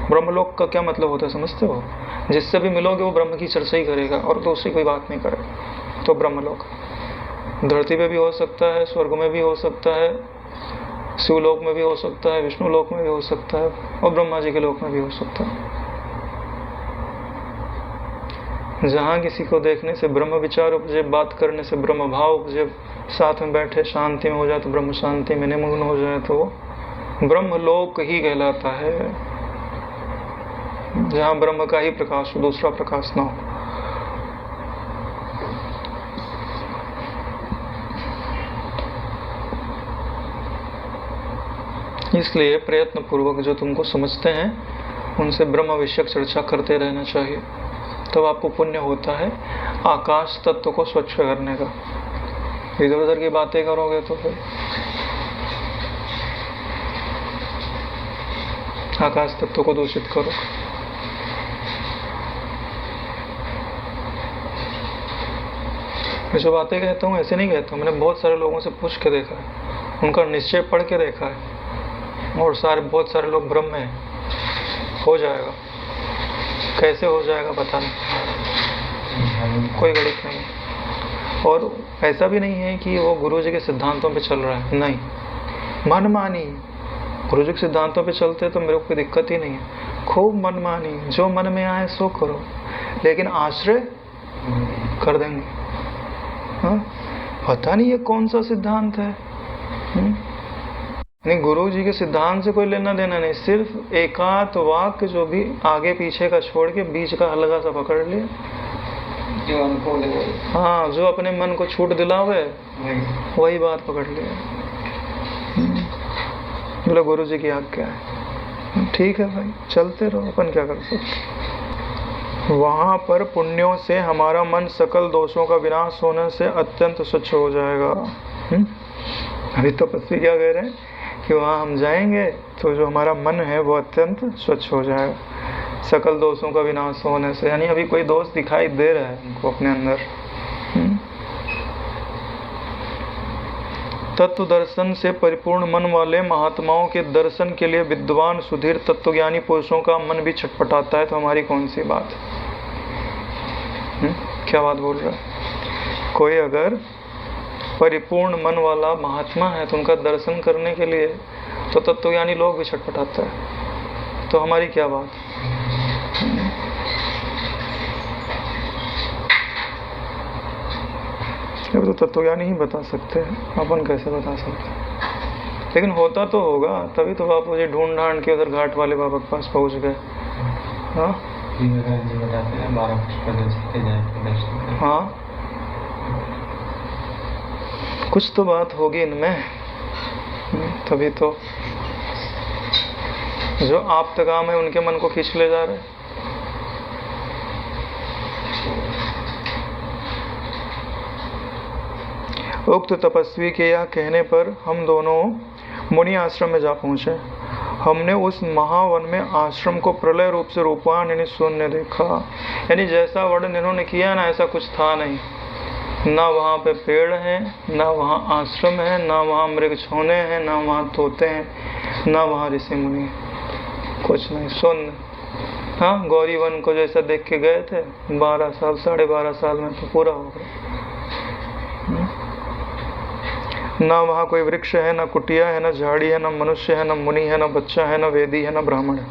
ब्रह्मलोक का क्या मतलब होता है समझते हो? जिससे भी मिलोगे वो ब्रह्म की चर्चा ही करेगा और दूसरी कोई बात नहीं करेगा। तो ब्रह्मलोक धरती पे भी हो सकता है, स्वर्ग में भी हो सकता है, शिवलोक में भी हो सकता है, विष्णु लोक में भी हो सकता है, और ब्रह्मा जी के लोक में भी हो सकता है। जहाँ किसी को देखने से ब्रह्म विचार उपजे, बात करने से ब्रह्म भाव उपजे, साथ में बैठे शांति में हो जाए तो ब्रह्म शांति में निमग्न हो जाए तो ब्रह्मलोक ही कहलाता है। जहाँ ब्रह्म का ही प्रकाश हो, दूसरा प्रकाश ना हो। इसलिए प्रयत्न पूर्वक जो तुमको समझते हैं उनसे ब्रह्म विषयक चर्चा करते रहना चाहिए। तब आपको पुण्य होता है आकाश तत्व को स्वच्छ करने का। इधर उधर की बातें करोगे तो फिर आकाश तत्व को दूषित करो। मैं जो बातें कहता हूँ ऐसे नहीं कहता हूँ, मैंने बहुत सारे लोगों से पूछ के देखा है, उनका निश्चय पढ़ के देखा है, और बहुत सारे लोग ब्रह्म में हो जाएगा। कैसे हो जाएगा पता नहीं, कोई गणित नहीं। और ऐसा भी नहीं है कि वो गुरु जी के सिद्धांतों पे चल रहा है, नहीं, मनमानी। गुरु जी के सिद्धांतों पे चलते तो मेरे को कोई दिक्कत ही नहीं है, खूब मनमानी, जो मन में आए सो करो, लेकिन आश्रय कर देंगे। हाँ, पता नहीं ये कौन सा सिद्धांत है। नहीं, गुरु जी के सिद्धांत से कोई लेना देना नहीं, सिर्फ एकात वाक्य जो भी आगे पीछे का छोड़ के बीच का हल्का सा पकड़ लिया, जो हमको हाँ, जो अपने मन को छूट दिलावे वही बात पकड़ लिया। बोला गुरु जी की आज्ञा है, ठीक है भाई, चलते रहो, अपन क्या कर सकते। वहाँ पर पुण्यों से हमारा मन सकल दोषों का विनाश होने से अत्यंत स्वच्छ हो जाएगा। अभी तपस्वी क्या कह रहे हैं कि वहाँ हम जाएंगे तो जो हमारा मन है वो अत्यंत स्वच्छ हो जाएगा, सकल दोषों का विनाश होने से। यानी अभी कोई दोष दिखाई दे रहा है उनको अपने अंदर। तत्व दर्शन से परिपूर्ण मन वाले महात्माओं के दर्शन के लिए विद्वान सुधीर तत्वज्ञानी पुरुषों का मन भी छटपटाता है, तो हमारी कौन सी बात। क्या बात बोल रहा है। कोई अगर परिपूर्ण मन वाला महात्मा है तो उनका दर्शन करने के लिए तो तत्वज्ञानी लोग भी छटपटाता है, तो हमारी क्या बात। अब तो तत्वज्ञानी ही बता सकते हैं, अपन कैसे बता सकते हैं। लेकिन होता तो होगा, तभी तो बापू जी ढूंढ ढांड के उधर घाट वाले बाबा के पास पहुंच गए। हाँ हाँ, कुछ तो बात होगी इनमें, तभी तो जो आप्तगाम है उनके मन को खींच ले जा रहे। उक्त तपस्वी के यह कहने पर हम दोनों मुनि आश्रम में जा पहुंचे। हमने उस महावन में आश्रम को प्रलय रूप से रूपान यानी शून्य देखा। यानी जैसा वर्णन इन्होंने किया ना, ऐसा कुछ था नहीं। ना वहाँ पे पेड़ हैं, ना वहाँ आश्रम है, ना वहाँ मृग छौने हैं, ना वहाँ तोते हैं, ना वहाँ ऋषि मुनि, कुछ नहीं, शून्य। हाँ, गौरी वन को जैसा देख के गए थे, 12 साल 12.5 साल में तो पूरा हो गया। ना वहाँ कोई वृक्ष है, ना कुटिया है, ना झाड़ी है, ना मनुष्य है, ना मुनि है, ना बच्चा है, ना वेदी है, ना ब्राह्मण है।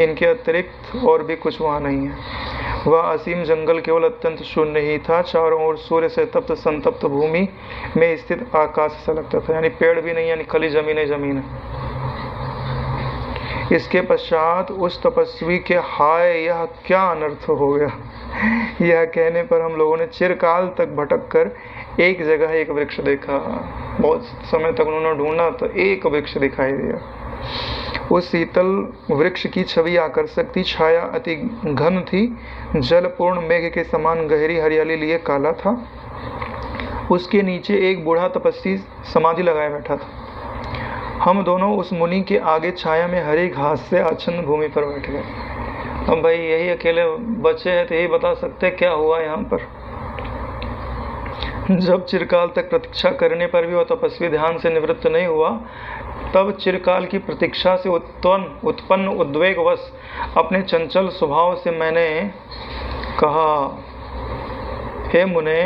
इनके अतिरिक्त और भी कुछ वहाँ नहीं है। वह असीम जंगल केवल अत्यंत शून्य ही था। चारों ओर सूर्य से तप्त संतप्त भूमि में स्थित आकाश सा लगता था, यानी पेड़ भी नहीं, यानी खाली जमीन ही जमीन है। इसके पश्चात उस तपस्वी के हाय यह क्या अनर्थ हो गया, यह कहने पर हम लोगों ने चिरकाल तक भटक कर एक जगह एक वृक्ष देखा। बहुत समय तक उन्होंने ढूंढा तो एक वृक्ष दिखाई दिया। उस शीतल वृक्ष की छवि आकर्षक थी, छाया अति घन थी, जलपूर्ण मेघ के समान गहरी हरियाली लिए काला था। उसके नीचे एक बूढ़ा तपस्वी समाधि लगाए बैठा था। हम दोनों उस मुनि के आगे छाया में हरी घास से आच्छन्न भूमि पर बैठ गए। अब भाई यही अकेले बच्चे हैं तो यही बता सकते क्या हुआ यहाँ पर। जब चिरकाल तक प्रतीक्षा करने पर भी वह तपस्वी ध्यान से निवृत्त नहीं हुआ, तब चिरकाल की प्रतीक्षा से उत्पन्न उद्वेगवश अपने चंचल स्वभाव से मैंने कहा, हे मुने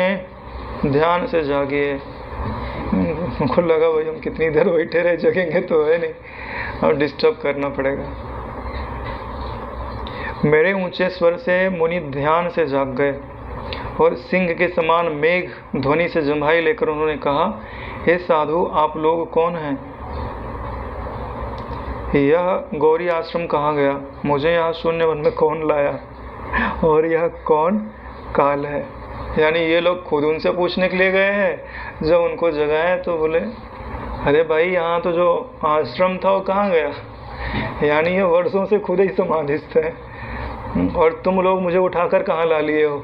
ध्यान से जागिए। मुझको लगा भाई हम कितनी देर बैठे रहे, जगेंगे तो है नहीं, और डिस्टर्ब करना पड़ेगा। मेरे ऊंचे स्वर से मुनि ध्यान से जाग गए और सिंह के समान मेघ ध्वनि से जम्हाई लेकर उन्होंने कहा, हे साधु, आप लोग कौन हैं? यह गौरी आश्रम कहाँ गया? मुझे यहाँ शून्य वन में कौन लाया? और यह कौन काल है? यानी ये लोग खुद उनसे पूछने के लिए गए हैं। जब उनको जगाया तो बोले, अरे भाई यहाँ तो जो आश्रम था वो कहाँ गया? यानी ये वर्षों से खुद ही समाधिस्थ है। और तुम लोग मुझे उठाकर कहाँ ला लिए हो?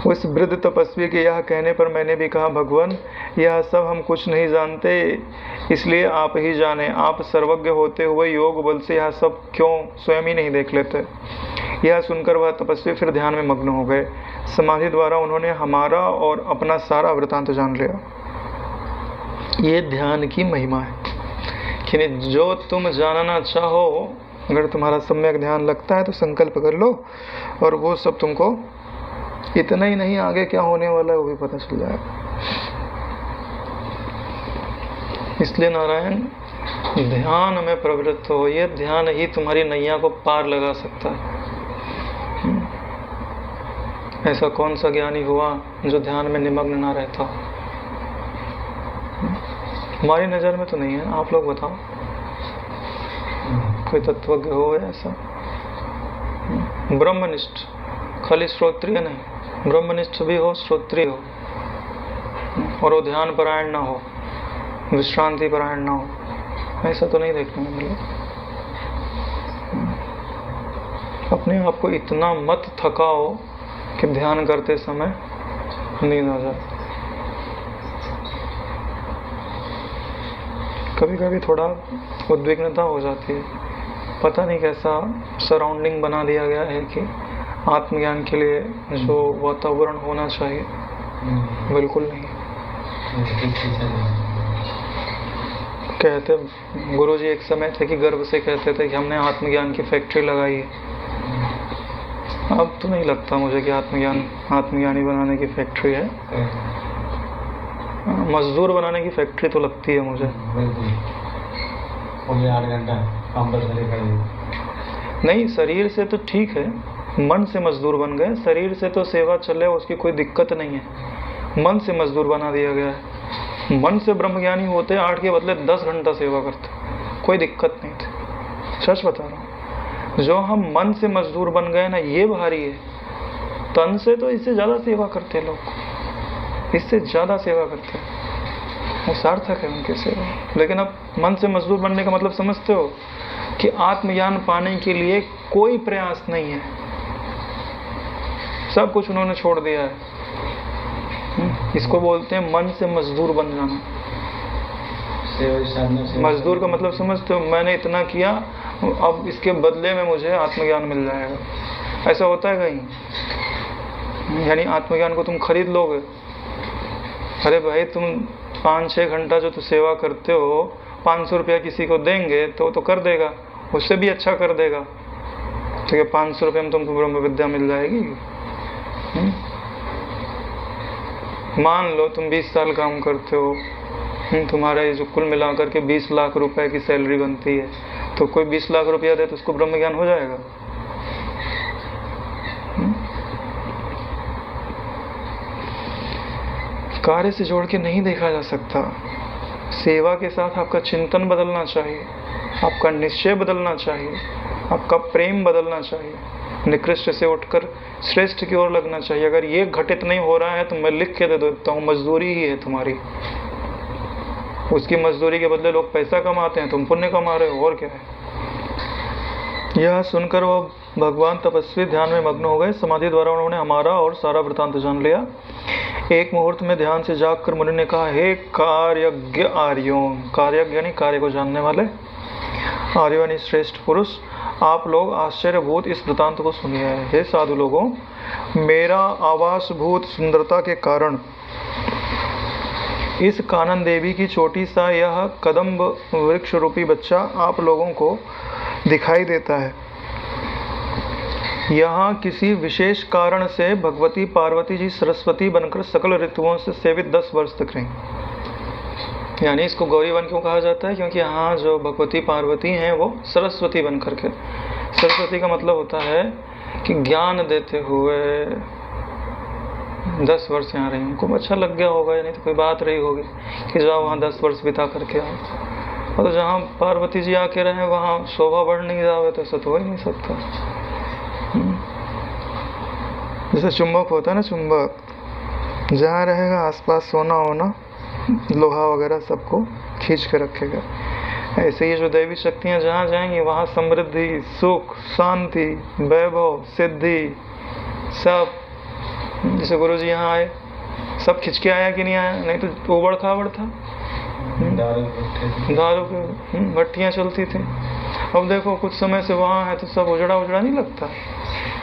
उस वृद्ध तपस्वी के यह कहने पर मैंने भी कहा, भगवान, यह सब हम कुछ नहीं जानते, इसलिए आप ही जाने। आप सर्वज्ञ होते हुए योग बल से यह सब क्यों स्वयं ही नहीं देख लेते? यह सुनकर वह तपस्वी फिर ध्यान में मग्न हो गए। समाधि द्वारा उन्होंने हमारा और अपना सारा वृतांत जान लिया। ये ध्यान की महिमा है कि जो तुम जानना चाहो, अगर तुम्हारा सम्यक ध्यान लगता है तो संकल्प कर लो, और वो सब तुमको इतना ही नहीं, आगे क्या होने वाला है वो भी पता चल जाएगा। इसलिए नारायण, ध्यान में प्रवृत्त हो। ये ध्यान ही तुम्हारी नैया को पार लगा सकता है। ऐसा कौन सा ज्ञानी हुआ जो ध्यान में निमग्न ना रहता? हमारी नज़र में तो नहीं है, आप लोग बताओ, कोई तत्वज्ञ हो ऐसा? ब्रह्मनिष्ठ, खाली श्रोत्रिय नहीं, ब्रह्मनिष्ठ भी हो, श्रोत्रिय हो, और वो ध्यान परायण ना हो, विश्रांति परायण ना हो, ऐसा तो नहीं देखने में मिला। अपने आप को इतना मत थकाओ कि ध्यान करते समय नींद आ जाए। कभी कभी थोड़ा उद्विग्नता हो जाती है, पता नहीं कैसा सराउंडिंग बना दिया गया है कि आत्मज्ञान के लिए जो वातावरण होना चाहिए बिल्कुल नहीं। कहते गुरुजी एक समय थे कि गर्व से कहते थे कि हमने आत्मज्ञान की फैक्ट्री लगाई है। अब तो नहीं लगता मुझे कि आत्मज्ञानी बनाने की फैक्ट्री है। मजदूर बनाने की फैक्ट्री तो लगती है मुझे। 8 घंटा काम पर नहीं, शरीर से तो ठीक है, मन से मजदूर बन गए। शरीर से तो सेवा चले, उसकी कोई दिक्कत नहीं है। मन से मजदूर बना दिया गया है। मन से ब्रह्मज्ञानी होते 8 के बदले 10 घंटा सेवा करते, कोई दिक्कत नहीं थी। सच बता रहा हूँ, जो हम मन से मजदूर बन गए ना, ये भारी है। तन से तो इससे ज़्यादा सेवा करते लोग, इससे ज़्यादा सेवा करते हैं, वो सार्थक है उनकी सेवा। लेकिन अब मन से मजदूर बनने का मतलब समझते हो कि आत्मज्ञान पाने के लिए कोई प्रयास नहीं है, सब कुछ उन्होंने छोड़ दिया है। इसको बोलते हैं मन से मजदूर बन जाना। मजदूर का मतलब समझते हो, मैंने इतना किया, अब इसके बदले में मुझे आत्मज्ञान मिल जाएगा। ऐसा होता है कहीं? यानी आत्मज्ञान को तुम खरीद लोगे? अरे भाई, तुम 5-6 घंटा जो तुम सेवा करते हो, 500 रुपया किसी को देंगे तो कर देगा, उससे भी अच्छा कर देगा। तो क्या 500 रुपये में तुमको ब्रह्म विद्या मिल जाएगी? मान लो तुम 20 साल काम करते हो, तुम्हारे जो कुल मिलाकर के 20 लाख रुपए की सैलरी बनती है, तो कोई 20 लाख रुपया दे तो उसको ब्रह्म ज्ञान हो जाएगा? कार्य से जोड़ के नहीं देखा जा सकता। सेवा के साथ आपका चिंतन बदलना चाहिए, आपका निश्चय बदलना चाहिए, आपका प्रेम बदलना चाहिए, निकृष्ट से उठकर श्रेष्ठ की ओर लगना चाहिए। अगर ये घटित नहीं हो रहा है तो मैं लिख के दे देता हूँ, मजदूरी ही है तुम्हारी। उसकी मजदूरी के बदले लोग पैसा कमाते हैं, तुम पुण्य कमा रहे हो, और क्या है। यह सुनकर वो भगवान तपस्वी ध्यान में मग्न हो गए। समाधि द्वारा उन्होंने हमारा और सारा वृतांत जान लिया। एक मुहूर्त में ध्यान से जागकर मुनि ने कहा, हे कार्यज्ञ आर्यों, कार्यज्ञ यानी कार्य को जानने वाले, आर्यों यानी श्रेष्ठ पुरुष, आप लोग आश्चर्यभूत इस वृतांत को सुनिए। हे साधु लोगों, मेरा आवासभूत सुंदरता के कारण इस कानन देवी की चोटी सा यह कदम्ब वृक्ष रूपी बच्चा आप लोगों को दिखाई देता है। यहाँ किसी विशेष कारण से भगवती पार्वती जी सरस्वती बनकर सकल ऋतुओं से सेवित 10 वर्ष तक रहीं। यानी इसको गौरी वन क्यों कहा जाता है? क्योंकि यहाँ जो भगवती पार्वती हैं वो सरस्वती बन करके, सरस्वती का मतलब होता है कि ज्ञान देते हुए 10 वर्ष यहाँ रही। उनको अच्छा लग गया होगा, या नहीं तो कोई बात रही होगी कि जाओ वहाँ 10 वर्ष बिता करके आओ। और तो जहाँ पार्वती जी आके रहे वहाँ शोभा बढ़ नहीं जावे तो ऐसा तो हो ही नहीं सकता। जैसे चुंबक होता है ना, चुंबक जहाँ रहेगा आसपास सोना होना, लोहा वगैरह सबको खींच के रखेगा। ऐसे ये जो दैवी शक्तियाँ जहाँ जाएंगी वहाँ समृद्धि, सुख, शांति, वैभव, सिद्धि सब। जैसे गुरु जी यहाँ आए, सब खिंच के आया कि नहीं आया? नहीं तो उबड़ खाबड़ था, दारू की भट्टियाँ चलती थी। अब देखो कुछ समय से वहाँ है तो सब उजड़ा उजड़ा नहीं लगता?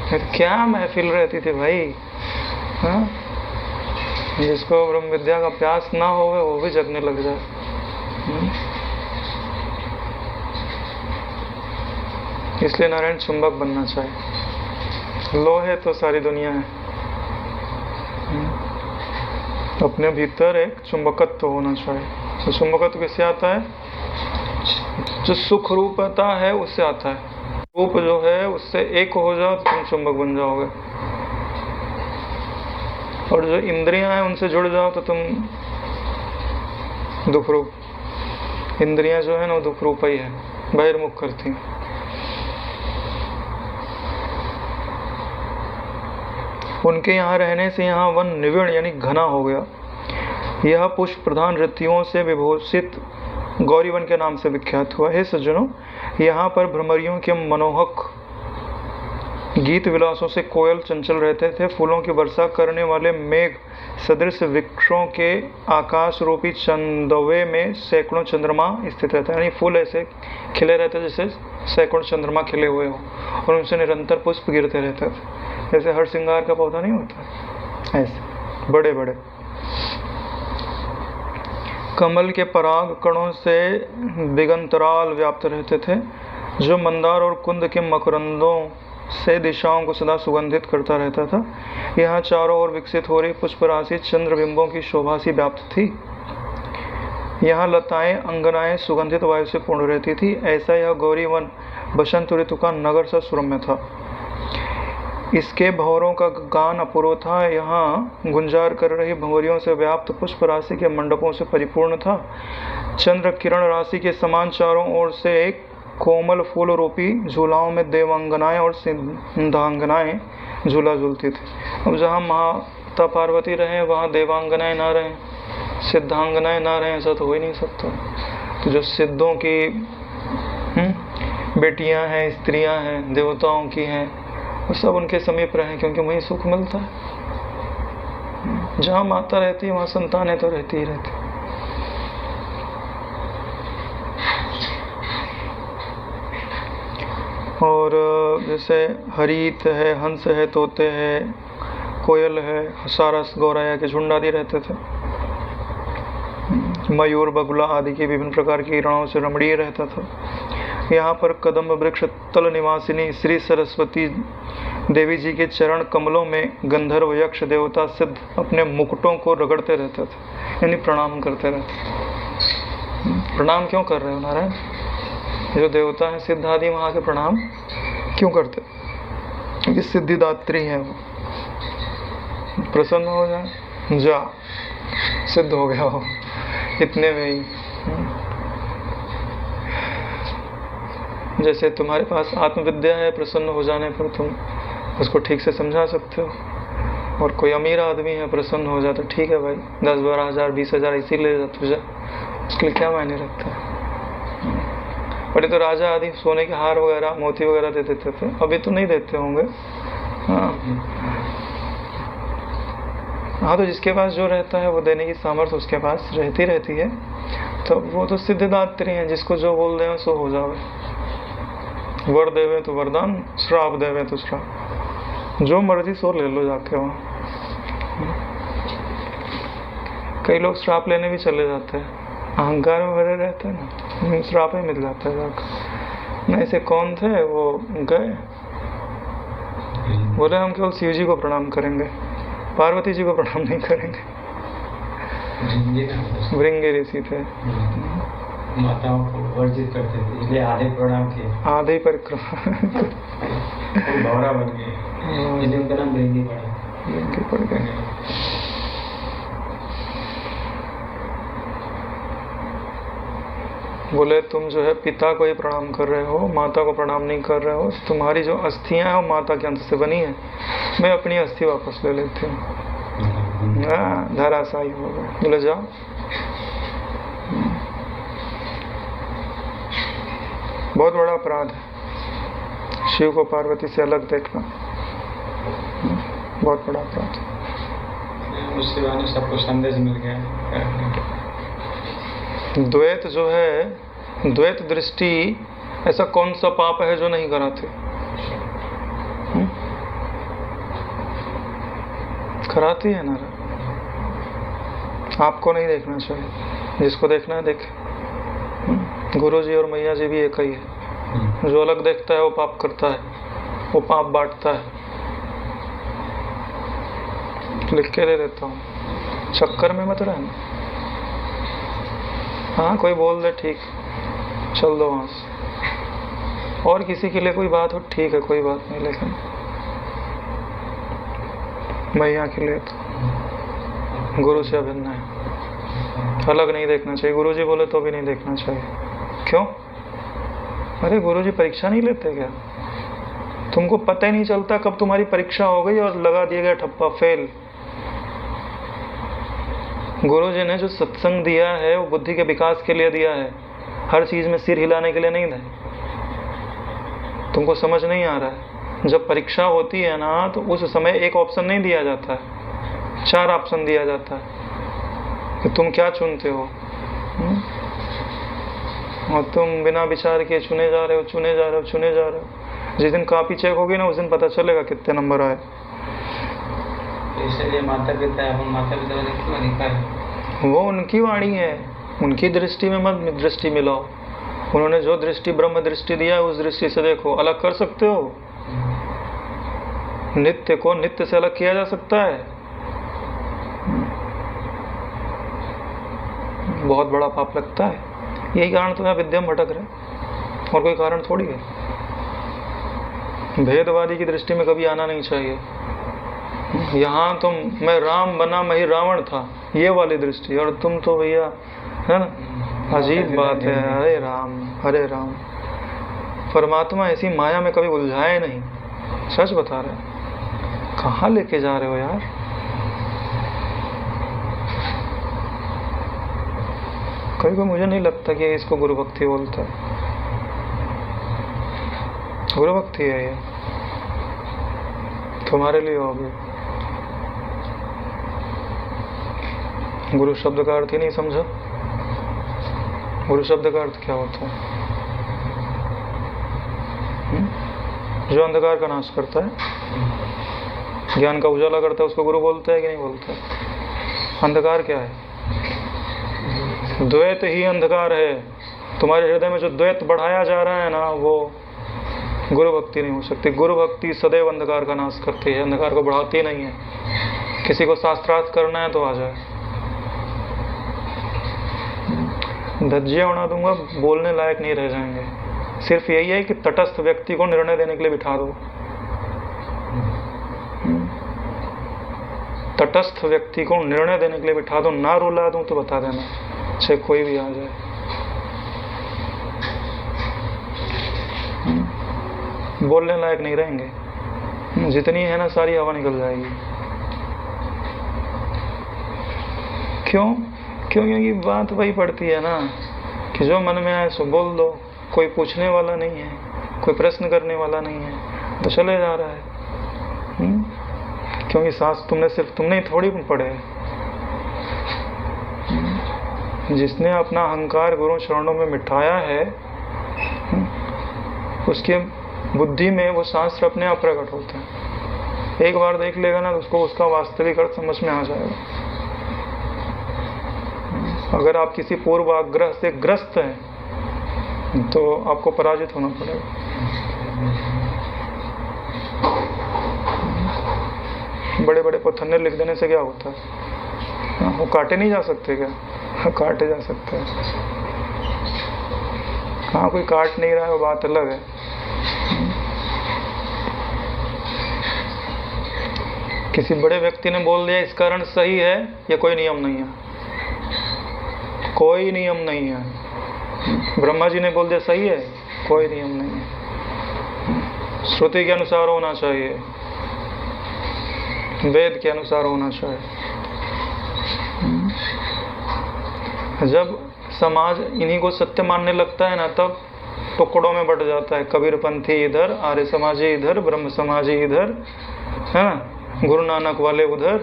तो क्या महफिल रहती थी भाई। हाँ, जिसको ब्रह्म विद्या का प्यास ना होवे वो भी जगने लग जाए। इसलिए नारायण चुंबक बनना चाहिए। लोहे तो सारी दुनिया है, अपने भीतर एक चुंबकत्व होना चाहिए। तो चुंबकत्व किससे आता है? जो सुख रूपता है उससे आता है। रूप जो है उससे एक हो जाओ तो तुम चुंबक बन जाओगे, और जो इंद्रियां हैं उनसे जुड़ जाओ तो तुम दुख रूप। इंद्रियां जो है ना वो दुख रूप ही है, बहिर्मुख करती हैं। उनके यहाँ रहने से यहाँ वन निविड़ यानी घना हो गया। यह पुष्प प्रधान ऋतुओं से विभूषित गौरीवन के नाम से विख्यात हुआ। हे सज्जनों, यहाँ पर भ्रमरियों के मनोहक गीत विलासों से कोयल चंचल रहते थे। फूलों की वर्षा करने वाले मेघ सदृश वृक्षों के आकाश रूपी चंदवे में सैकड़ों चंद्रमा स्थित रहते हैं, यानी फूल ऐसे खिले रहते जैसे सैकड़ों चंद्रमा खिले हुए हो, और उनसे निरंतर पुष्प गिरते रहते थे। जैसे हर श्रृंगार का पौधा नहीं होता, ऐसे बड़े बड़े। कमल के पराग कणों से दिगंतराल व्याप्त रहते थे, जो मंदार और कुंद के मकरंदों से दिशाओं को सदा सुगंधित करता रहता था। यहाँ चारों ओर विकसित हो रही पुष्प राशि चंद्रबिंबों की शोभा से व्याप्त थी। यहाँ लताएं अंगनाएं सुगंधित वायु से पूर्ण रहती थी। ऐसा यह गौरी वन बसंत ऋतु का नगर सा सुरम्य था। इसके भंवरों का गान अपूर्व था। यहाँ गुंजार कर रही भंवरियों से व्याप्त पुष्प राशि के मंडपों से परिपूर्ण था। चंद्र किरण राशि के समान चारों ओर से एक कोमल फूल रूपी झूलाओं में देवांगनाएं और सिद्धांगनाएं झूला झूलती थी। अब जहाँ माता पार्वती रहे वहाँ देवांगनाएं ना रहें, सिद्धांगनाएं ना रहें, ऐसा तो हो ही नहीं सकता। तो जो सिद्धों की बेटियां हैं, स्त्रियां हैं, देवताओं की हैं, वो सब उनके समीप रहें, क्योंकि वहीं सुख मिलता है। जहाँ माता रहती है वहाँ संतानें तो रहती ही रहती। और जैसे हरित है, हंस है, तोते है, कोयल है, सारस, गौराया के झुंड आदि रहते थे। मयूर, बगुला आदि के विभिन्न प्रकार के किरणों से रमणीय रहता था। यहाँ पर कदम्ब वृक्ष तल निवासिनी श्री सरस्वती देवी जी के चरण कमलों में गंधर्व, यक्ष, देवता, सिद्ध अपने मुकुटों को रगड़ते रहते थे, यानी प्रणाम करते रहते। प्रणाम क्यों कर रहे हो नारायण? जो देवता है सिद्ध आदि वहाँ के प्रणाम क्यों करते? क्योंकि सिद्धिदात्री है वो। प्रसन्न हो जाए, जा सिद्ध हो गया हो इतने में ही। जैसे तुम्हारे पास आत्मविद्या है, प्रसन्न हो जाने पर तुम उसको ठीक से समझा सकते हो। और कोई अमीर आदमी है, प्रसन्न हो जाता, ठीक है भाई 10-12 हज़ार 20 हज़ार इसी ले जा तुझे, उसके लिए क्या मायने रखता है। बड़े तो राजा आदि सोने के हार वगैरह, मोती वगैरह दे देते थे, अभी तो नहीं देते होंगे। हाँ, तो जिसके पास जो रहता है वो देने की सामर्थ्य उसके पास रहती है, तो वो तो सिद्धिदात्री है। जिसको जो बोल दें सो हो जावे। वर देवे तो वरदान, श्राप देवे तो श्राप, जो मर्जी सो ले लो जाके वहाँ। कई लोग श्राप लेने भी चले जाते हैं, अहंकार में भरे रहते हैं ना, श्राप ही मिल जाता है जाकर। नहीं से कौन थे वो गए, बोले हम केवल शिव जी को प्रणाम करेंगे, पार्वती जी को प्रणाम नहीं करेंगे। भृंगी ऋषि थे, माताओं को वर्जित करते थे, इसलिए आधे प्रणाम किए, आधे परिक्रमा भौरा बन गए, इसलिए उनका नाम भृंगी पड़ गए। बोले तुम जो है पिता को ही प्रणाम कर रहे हो, माता को प्रणाम नहीं कर रहे हो। तुम्हारी जो अस्थियां हैं वो माता के अंश से बनी है, मैं अपनी अस्थि वापस ले लेती हूँ। धराशायी हो गए। बोले जाओ। बहुत बड़ा अपराध है शिव को पार्वती से अलग देखना, बहुत बड़ा अपराध है। उससे बहाने सबको संदेश मिल गया। द्वैत जो है, द्वैत दृष्टि ऐसा कौन सा पाप है जो नहीं कराते? कराती है ना। आपको नहीं देखना चाहिए, जिसको देखना है देखे। गुरुजी और मैया जी भी एक ही है। जो अलग देखता है वो पाप करता है, वो पाप बांटता है। लिख के दे देता हूँ, चक्कर में मत रहना। हाँ कोई बोल दे ठीक, चल दो वहाँ से। और किसी के लिए कोई बात हो ठीक है, कोई बात नहीं, लेकिन मैया के लिए तो गुरु से अभिन्न है, अलग नहीं देखना चाहिए। गुरुजी बोले तो भी नहीं देखना चाहिए। क्यों? अरे गुरुजी परीक्षा नहीं लेते क्या? तुमको पता ही नहीं चलता कब तुम्हारी परीक्षा हो गई और लगा दिया गया ठप्पा, फेल। गुरुजी ने जो सत्संग दिया है वो बुद्धि के विकास के लिए दिया है, हर चीज में सिर हिलाने के लिए नहीं है। तुमको समझ नहीं आ रहा है। जब परीक्षा होती है ना तो उस समय एक ऑप्शन नहीं दिया जाता है, 4 ऑप्शन दिया जाता है कि तुम क्या चुनते हो। और तुम बिना विचार के चुने जा रहे हो। जिस दिन कॉपी चेक होगी ना उस दिन पता चलेगा कितने नंबर आए। इसलिए माता पिता क्यों अधिकार है? वो उनकी वाणी है, उनकी दृष्टि में मत दृष्टि मिलाओ। उन्होंने जो दृष्टि ब्रह्म दृष्टि दिया है उस दृष्टि से देखो। अलग कर सकते हो? नित्य को नित्य से अलग किया जा सकता है? बहुत बड़ा पाप लगता है। यही कारण तो यहाँ विद्या में भटक रहे, और कोई कारण थोड़ी है। भेदवादी की दृष्टि में कभी आना नहीं चाहिए। यहाँ तुम मैं राम बना, मैं ही रावण था, ये वाली दृष्टि, और तुम तो भैया, है ना, अजीब बात है। अरे राम, परमात्मा ऐसी माया में कभी उलझाए नहीं, सच बता रहे हैं। कहाँ लेके जा रहे हो यार? कभी कोई मुझे नहीं लगता कि इसको गुरु भक्ति बोलता है। गुरु भक्ति है ये, तुम्हारे लिए होगी। गुरु शब्द का अर्थ ही नहीं समझा। गुरु शब्द का अर्थ क्या होता है? जो अंधकार का नाश करता है, ज्ञान का उजाला करता है, उसको गुरु बोलते हैं कि नहीं बोलते? अंधकार क्या है? द्वैत ही अंधकार है। तुम्हारे हृदय में जो द्वैत बढ़ाया जा रहा है ना, वो गुरु भक्ति नहीं हो सकती। गुरु भक्ति सदैव अंधकार का नाश करती है, अंधकार को बढ़ाती नहीं है। किसी को शास्त्रार्थ करना है तो आ जाए, धज्जियां उड़ा दूंगा, बोलने लायक नहीं रह जाएंगे। सिर्फ यही है कि तटस्थ व्यक्ति को निर्णय देने के लिए बिठा दो। तटस्थ व्यक्ति को निर्णय देने के लिए बिठा दो, ना रुला दूं तो बता देना, चाहे कोई भी आ जाए। बोलने लायक नहीं रहेंगे, जितनी है ना सारी हवा निकल जाएगी। क्यों? क्योंकि बात वही पड़ती है ना कि जो मन में आए सो बोल दो। कोई पूछने वाला नहीं है, कोई प्रश्न करने वाला नहीं है, तो चले जा रहा है। क्योंकि सांस तुमने थोड़ी पढ़े। जिसने अपना अहंकार गुरु चरणों में मिटाया है, उसके बुद्धि में वो शास्त्र अपने आप प्रकट होते हैं। एक बार देख लेगा ना तो उसको उसका वास्तविक अर्थ समझ में आ जाएगा। अगर आप किसी पूर्वाग्रह से ग्रस्त हैं तो आपको पराजित होना पड़ेगा। बड़े बड़े पत्थर लिख देने से क्या होता है? वो काटे नहीं जा सकते क्या? काटे जा सकते हैं। हाँ, कोई काट नहीं रहा है वो बात अलग है। किसी बड़े व्यक्ति ने बोल दिया इस कारण सही है, या कोई नियम नहीं है। कोई नियम नहीं है। ब्रह्मा जी ने बोल दिया सही है, कोई नियम नहीं है। श्रुति के अनुसार होना चाहिए, वेद के अनुसार होना चाहिए। जब समाज इन्हीं को सत्य मानने लगता है ना, तब टुकड़ों में बट जाता है। कबीरपंथी इधर, आर्य समाजी इधर, ब्रह्म समाजी इधर, है ना, गुरु नानक वाले उधर,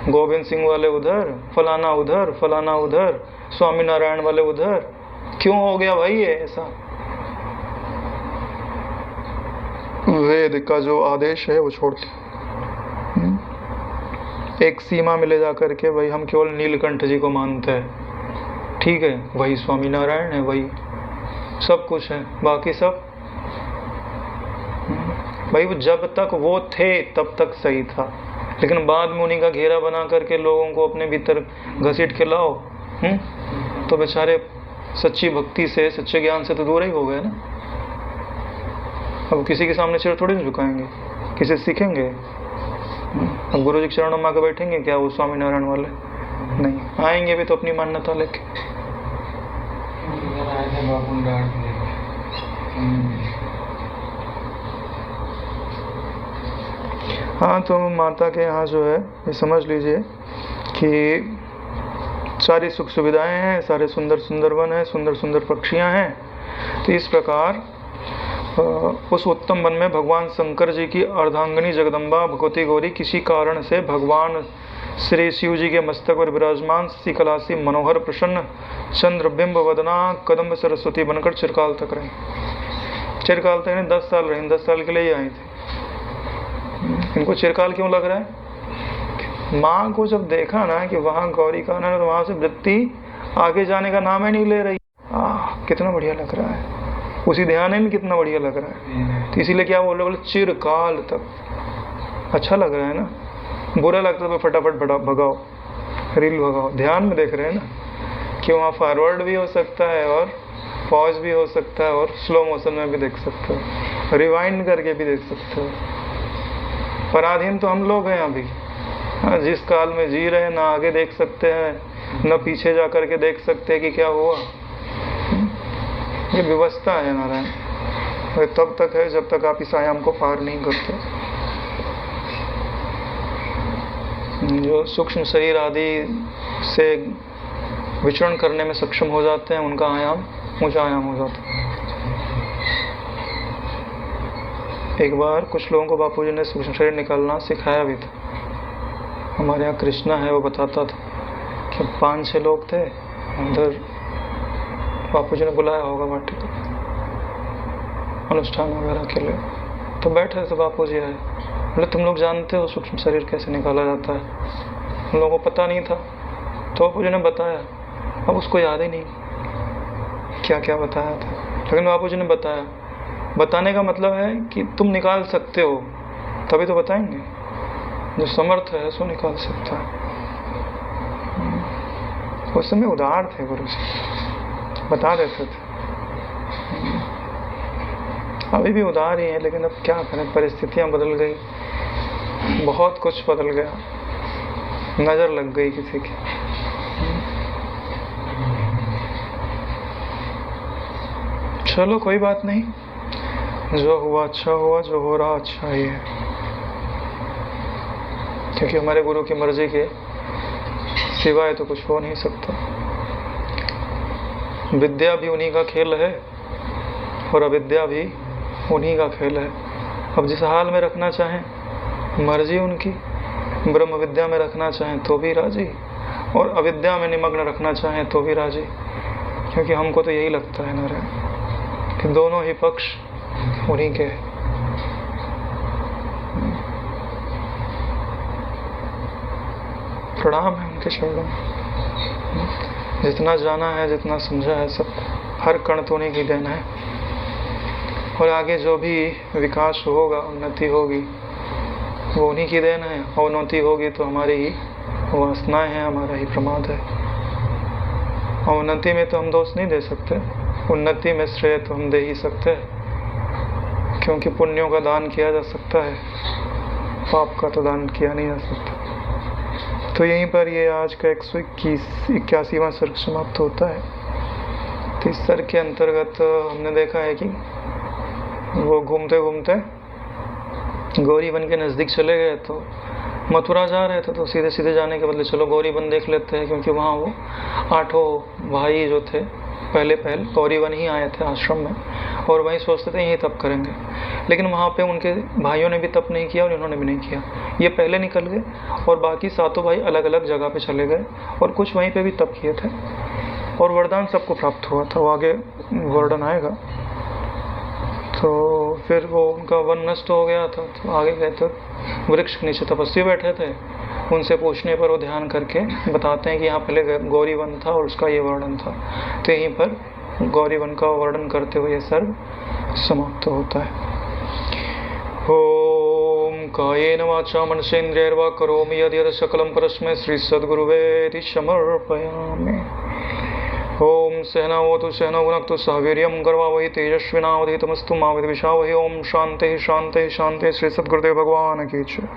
गोविंद सिंह वाले उधर, फलाना उधर, फलाना उधर, स्वामी नारायण वाले उधर। क्यों हो गया भाई ये ऐसा? वेद का जो आदेश है वो छोड़ते, एक सीमा में ले जा करके भाई हम केवल नीलकंठ जी को मानते हैं, ठीक है, वही स्वामी नारायण है, वही सब कुछ है, बाकी सब भाई वो जब तक वो थे तब तक सही था, लेकिन बाद में उन्हीं का घेरा बना करके लोगों को अपने भीतर घसीट के लाओ, तो बेचारे सच्ची भक्ति से, सच्चे ज्ञान से तो दूर ही हो गए ना। अब किसी के सामने सिर थोड़ी झुकाएंगे, किसी से सीखेंगे? अब गुरु जी के चरणों में आके बैठेंगे क्या वो स्वामी नारायण वाले? नहीं, आएंगे भी तो अपनी मान्यता लेके। हाँ, तो माता के यहाँ जो है ये समझ लीजिए कि सारी सुख सुविधाएं हैं, सारे सुंदर सुंदर वन हैं, सुंदर सुंदर पक्षियां हैं। तो इस प्रकार उस उत्तम वन में भगवान शंकर जी की अर्धांगिनी जगदम्बा भगवती गौरी किसी कारण से भगवान श्री शिव जी के मस्तक पर विराजमान शिकलासी मनोहर प्रसन्न चंद्रबिंब वदना कदम्ब सरस्वती बनकर चिरकाल तक रही। चिरकाल तक 10 साल रही, 10 साल के लिए ही आई थी। इनको चिरकाल क्यों लग रहा है? माँ को जब देखा ना कि वहाँ गौरी का आनंद, वहाँ से वृत्ति आगे जाने का नाम ही नहीं ले रही। कितना बढ़िया लग रहा है, उसी ध्यान में कितना बढ़िया लग रहा है। तो इसीलिए क्या बोले चिरकाल तक। अच्छा लग रहा है ना, बुरा लगता तो फटाफट भगाओ, रील भगाओ। ध्यान में देख रहे हैं ना कि वहाँ फॉरवर्ड भी हो सकता है और पॉज भी हो सकता है और स्लो मोशन में भी देख सकते हो, रिवाइंड करके भी देख सकते हो। पराधीन तो हम लोग हैं अभी। जिस काल में जी रहे हैं, ना आगे देख सकते हैं, न पीछे जा करके देख सकते हैं कि क्या हुआ। ये व्यवस्था है नारायण, ये तब तक है जब तक आप इस आयाम को पार नहीं करते। जो सूक्ष्म शरीर आदि से विचरण करने में सक्षम हो जाते हैं, उनका आयाम ऊंचा आयाम हो जाता है। एक बार कुछ लोगों को बापूजी ने सूक्ष्म शरीर निकालना सिखाया भी था। हमारे यहाँ कृष्णा है, वो बताता था कि 5-6 लोग थे, उधर बापूजी ने बुलाया होगा माटी को अनुष्ठान वगैरह के लिए। तो बैठे तो बापूजी आए, बोले तुम लोग जानते हो सूक्ष्म शरीर कैसे निकाला जाता है? उन लोगों को पता नहीं था, तो बापूजी ने बताया। अब उसको याद ही नहीं क्या क्या बताया था, लेकिन बापूजी ने बताया। बताने का मतलब है कि तुम निकाल सकते हो, तभी तो बताएंगे। जो समर्थ है सो निकाल सकता है। उस समय उदार थे गुरु जी, बता देते थे। अभी भी उदार ही है, लेकिन अब क्या करें, परिस्थितियां बदल गई, बहुत कुछ बदल गया, नजर लग गई किसी की। चलो कोई बात नहीं, जो हुआ अच्छा हुआ, जो हो रहा अच्छा ही है, क्योंकि हमारे गुरु की मर्जी के सिवाय तो कुछ हो नहीं सकता। विद्या भी उन्हीं का खेल है और अविद्या भी उन्हीं का खेल है। अब जिस हाल में रखना चाहें मर्जी उनकी, ब्रह्म विद्या में रखना चाहें तो भी राजी, और अविद्या में निमग्न रखना चाहें तो भी राजी। क्योंकि हमको तो यही लगता है नारायण कि दोनों ही पक्ष उन्हीं के। प्रणाम है उनके चरणों में। जितना जाना है, जितना समझा है, सब हर कण तो उन्हीं की देना है। और आगे जो भी विकास होगा, उन्नति होगी, वो उन्हीं की देना है। अवनति होगी तो हमारी ही वासनाएं हैं, हमारा ही प्रमाद है। अवनति में तो हम दोष नहीं दे सकते, उन्नति में श्रेय तो हम दे ही सकते हैं, क्योंकि पुण्यों का दान किया जा सकता है, पाप का तो दान किया नहीं जा सकता। तो यहीं पर ये आज का 181वां सर्ग समाप्त होता है। तो इस सर्ग के अंतर्गत हमने देखा है कि वो घूमते घूमते गौरी वन के नज़दीक चले गए, तो मथुरा जा रहे थे तो सीधे सीधे जाने के बदले चलो गौरीवन देख लेते हैं, क्योंकि वहाँ वो 8 भाई जो थे पहले गौरीवन ही आए थे आश्रम में, और वहीं सोचते थे यहीं तप करेंगे। लेकिन वहाँ पे उनके भाइयों ने भी तप नहीं किया और इन्होंने भी नहीं किया। ये पहले निकल गए और बाकी 7 भाई अलग अलग जगह पे चले गए और कुछ वहीं पे भी तप किए थे और वरदान सबको प्राप्त हुआ था। वो आगे वर्णन आएगा। तो फिर वो उनका वन नष्ट हो गया था, तो आगे गए तो वृक्ष के नीचे तपस्वी बैठे थे। उनसे पूछने पर वो ध्यान करके बताते हैं कि यहाँ पहले गौरीवन था और उसका ये वर्णन था। तो यहीं पर गौरीवन का वर्णन करते हुए ये सर्ग समाप्त होता है। ओम कायेन वाचा मनसेन्द्रियैर्वा करोमि यद्यत् सकलं परस्मै श्री सद्गुरुवेति समर्पयामि। ओम सहनावतु सहनौ भुनक्तु सह वीर्यं कर्वावहै तेजस्विनावधीतमस्तु मा विद्विषावहै। ओम शांति शांति शांति। श्री सद्गुरुदेव भगवान की जय।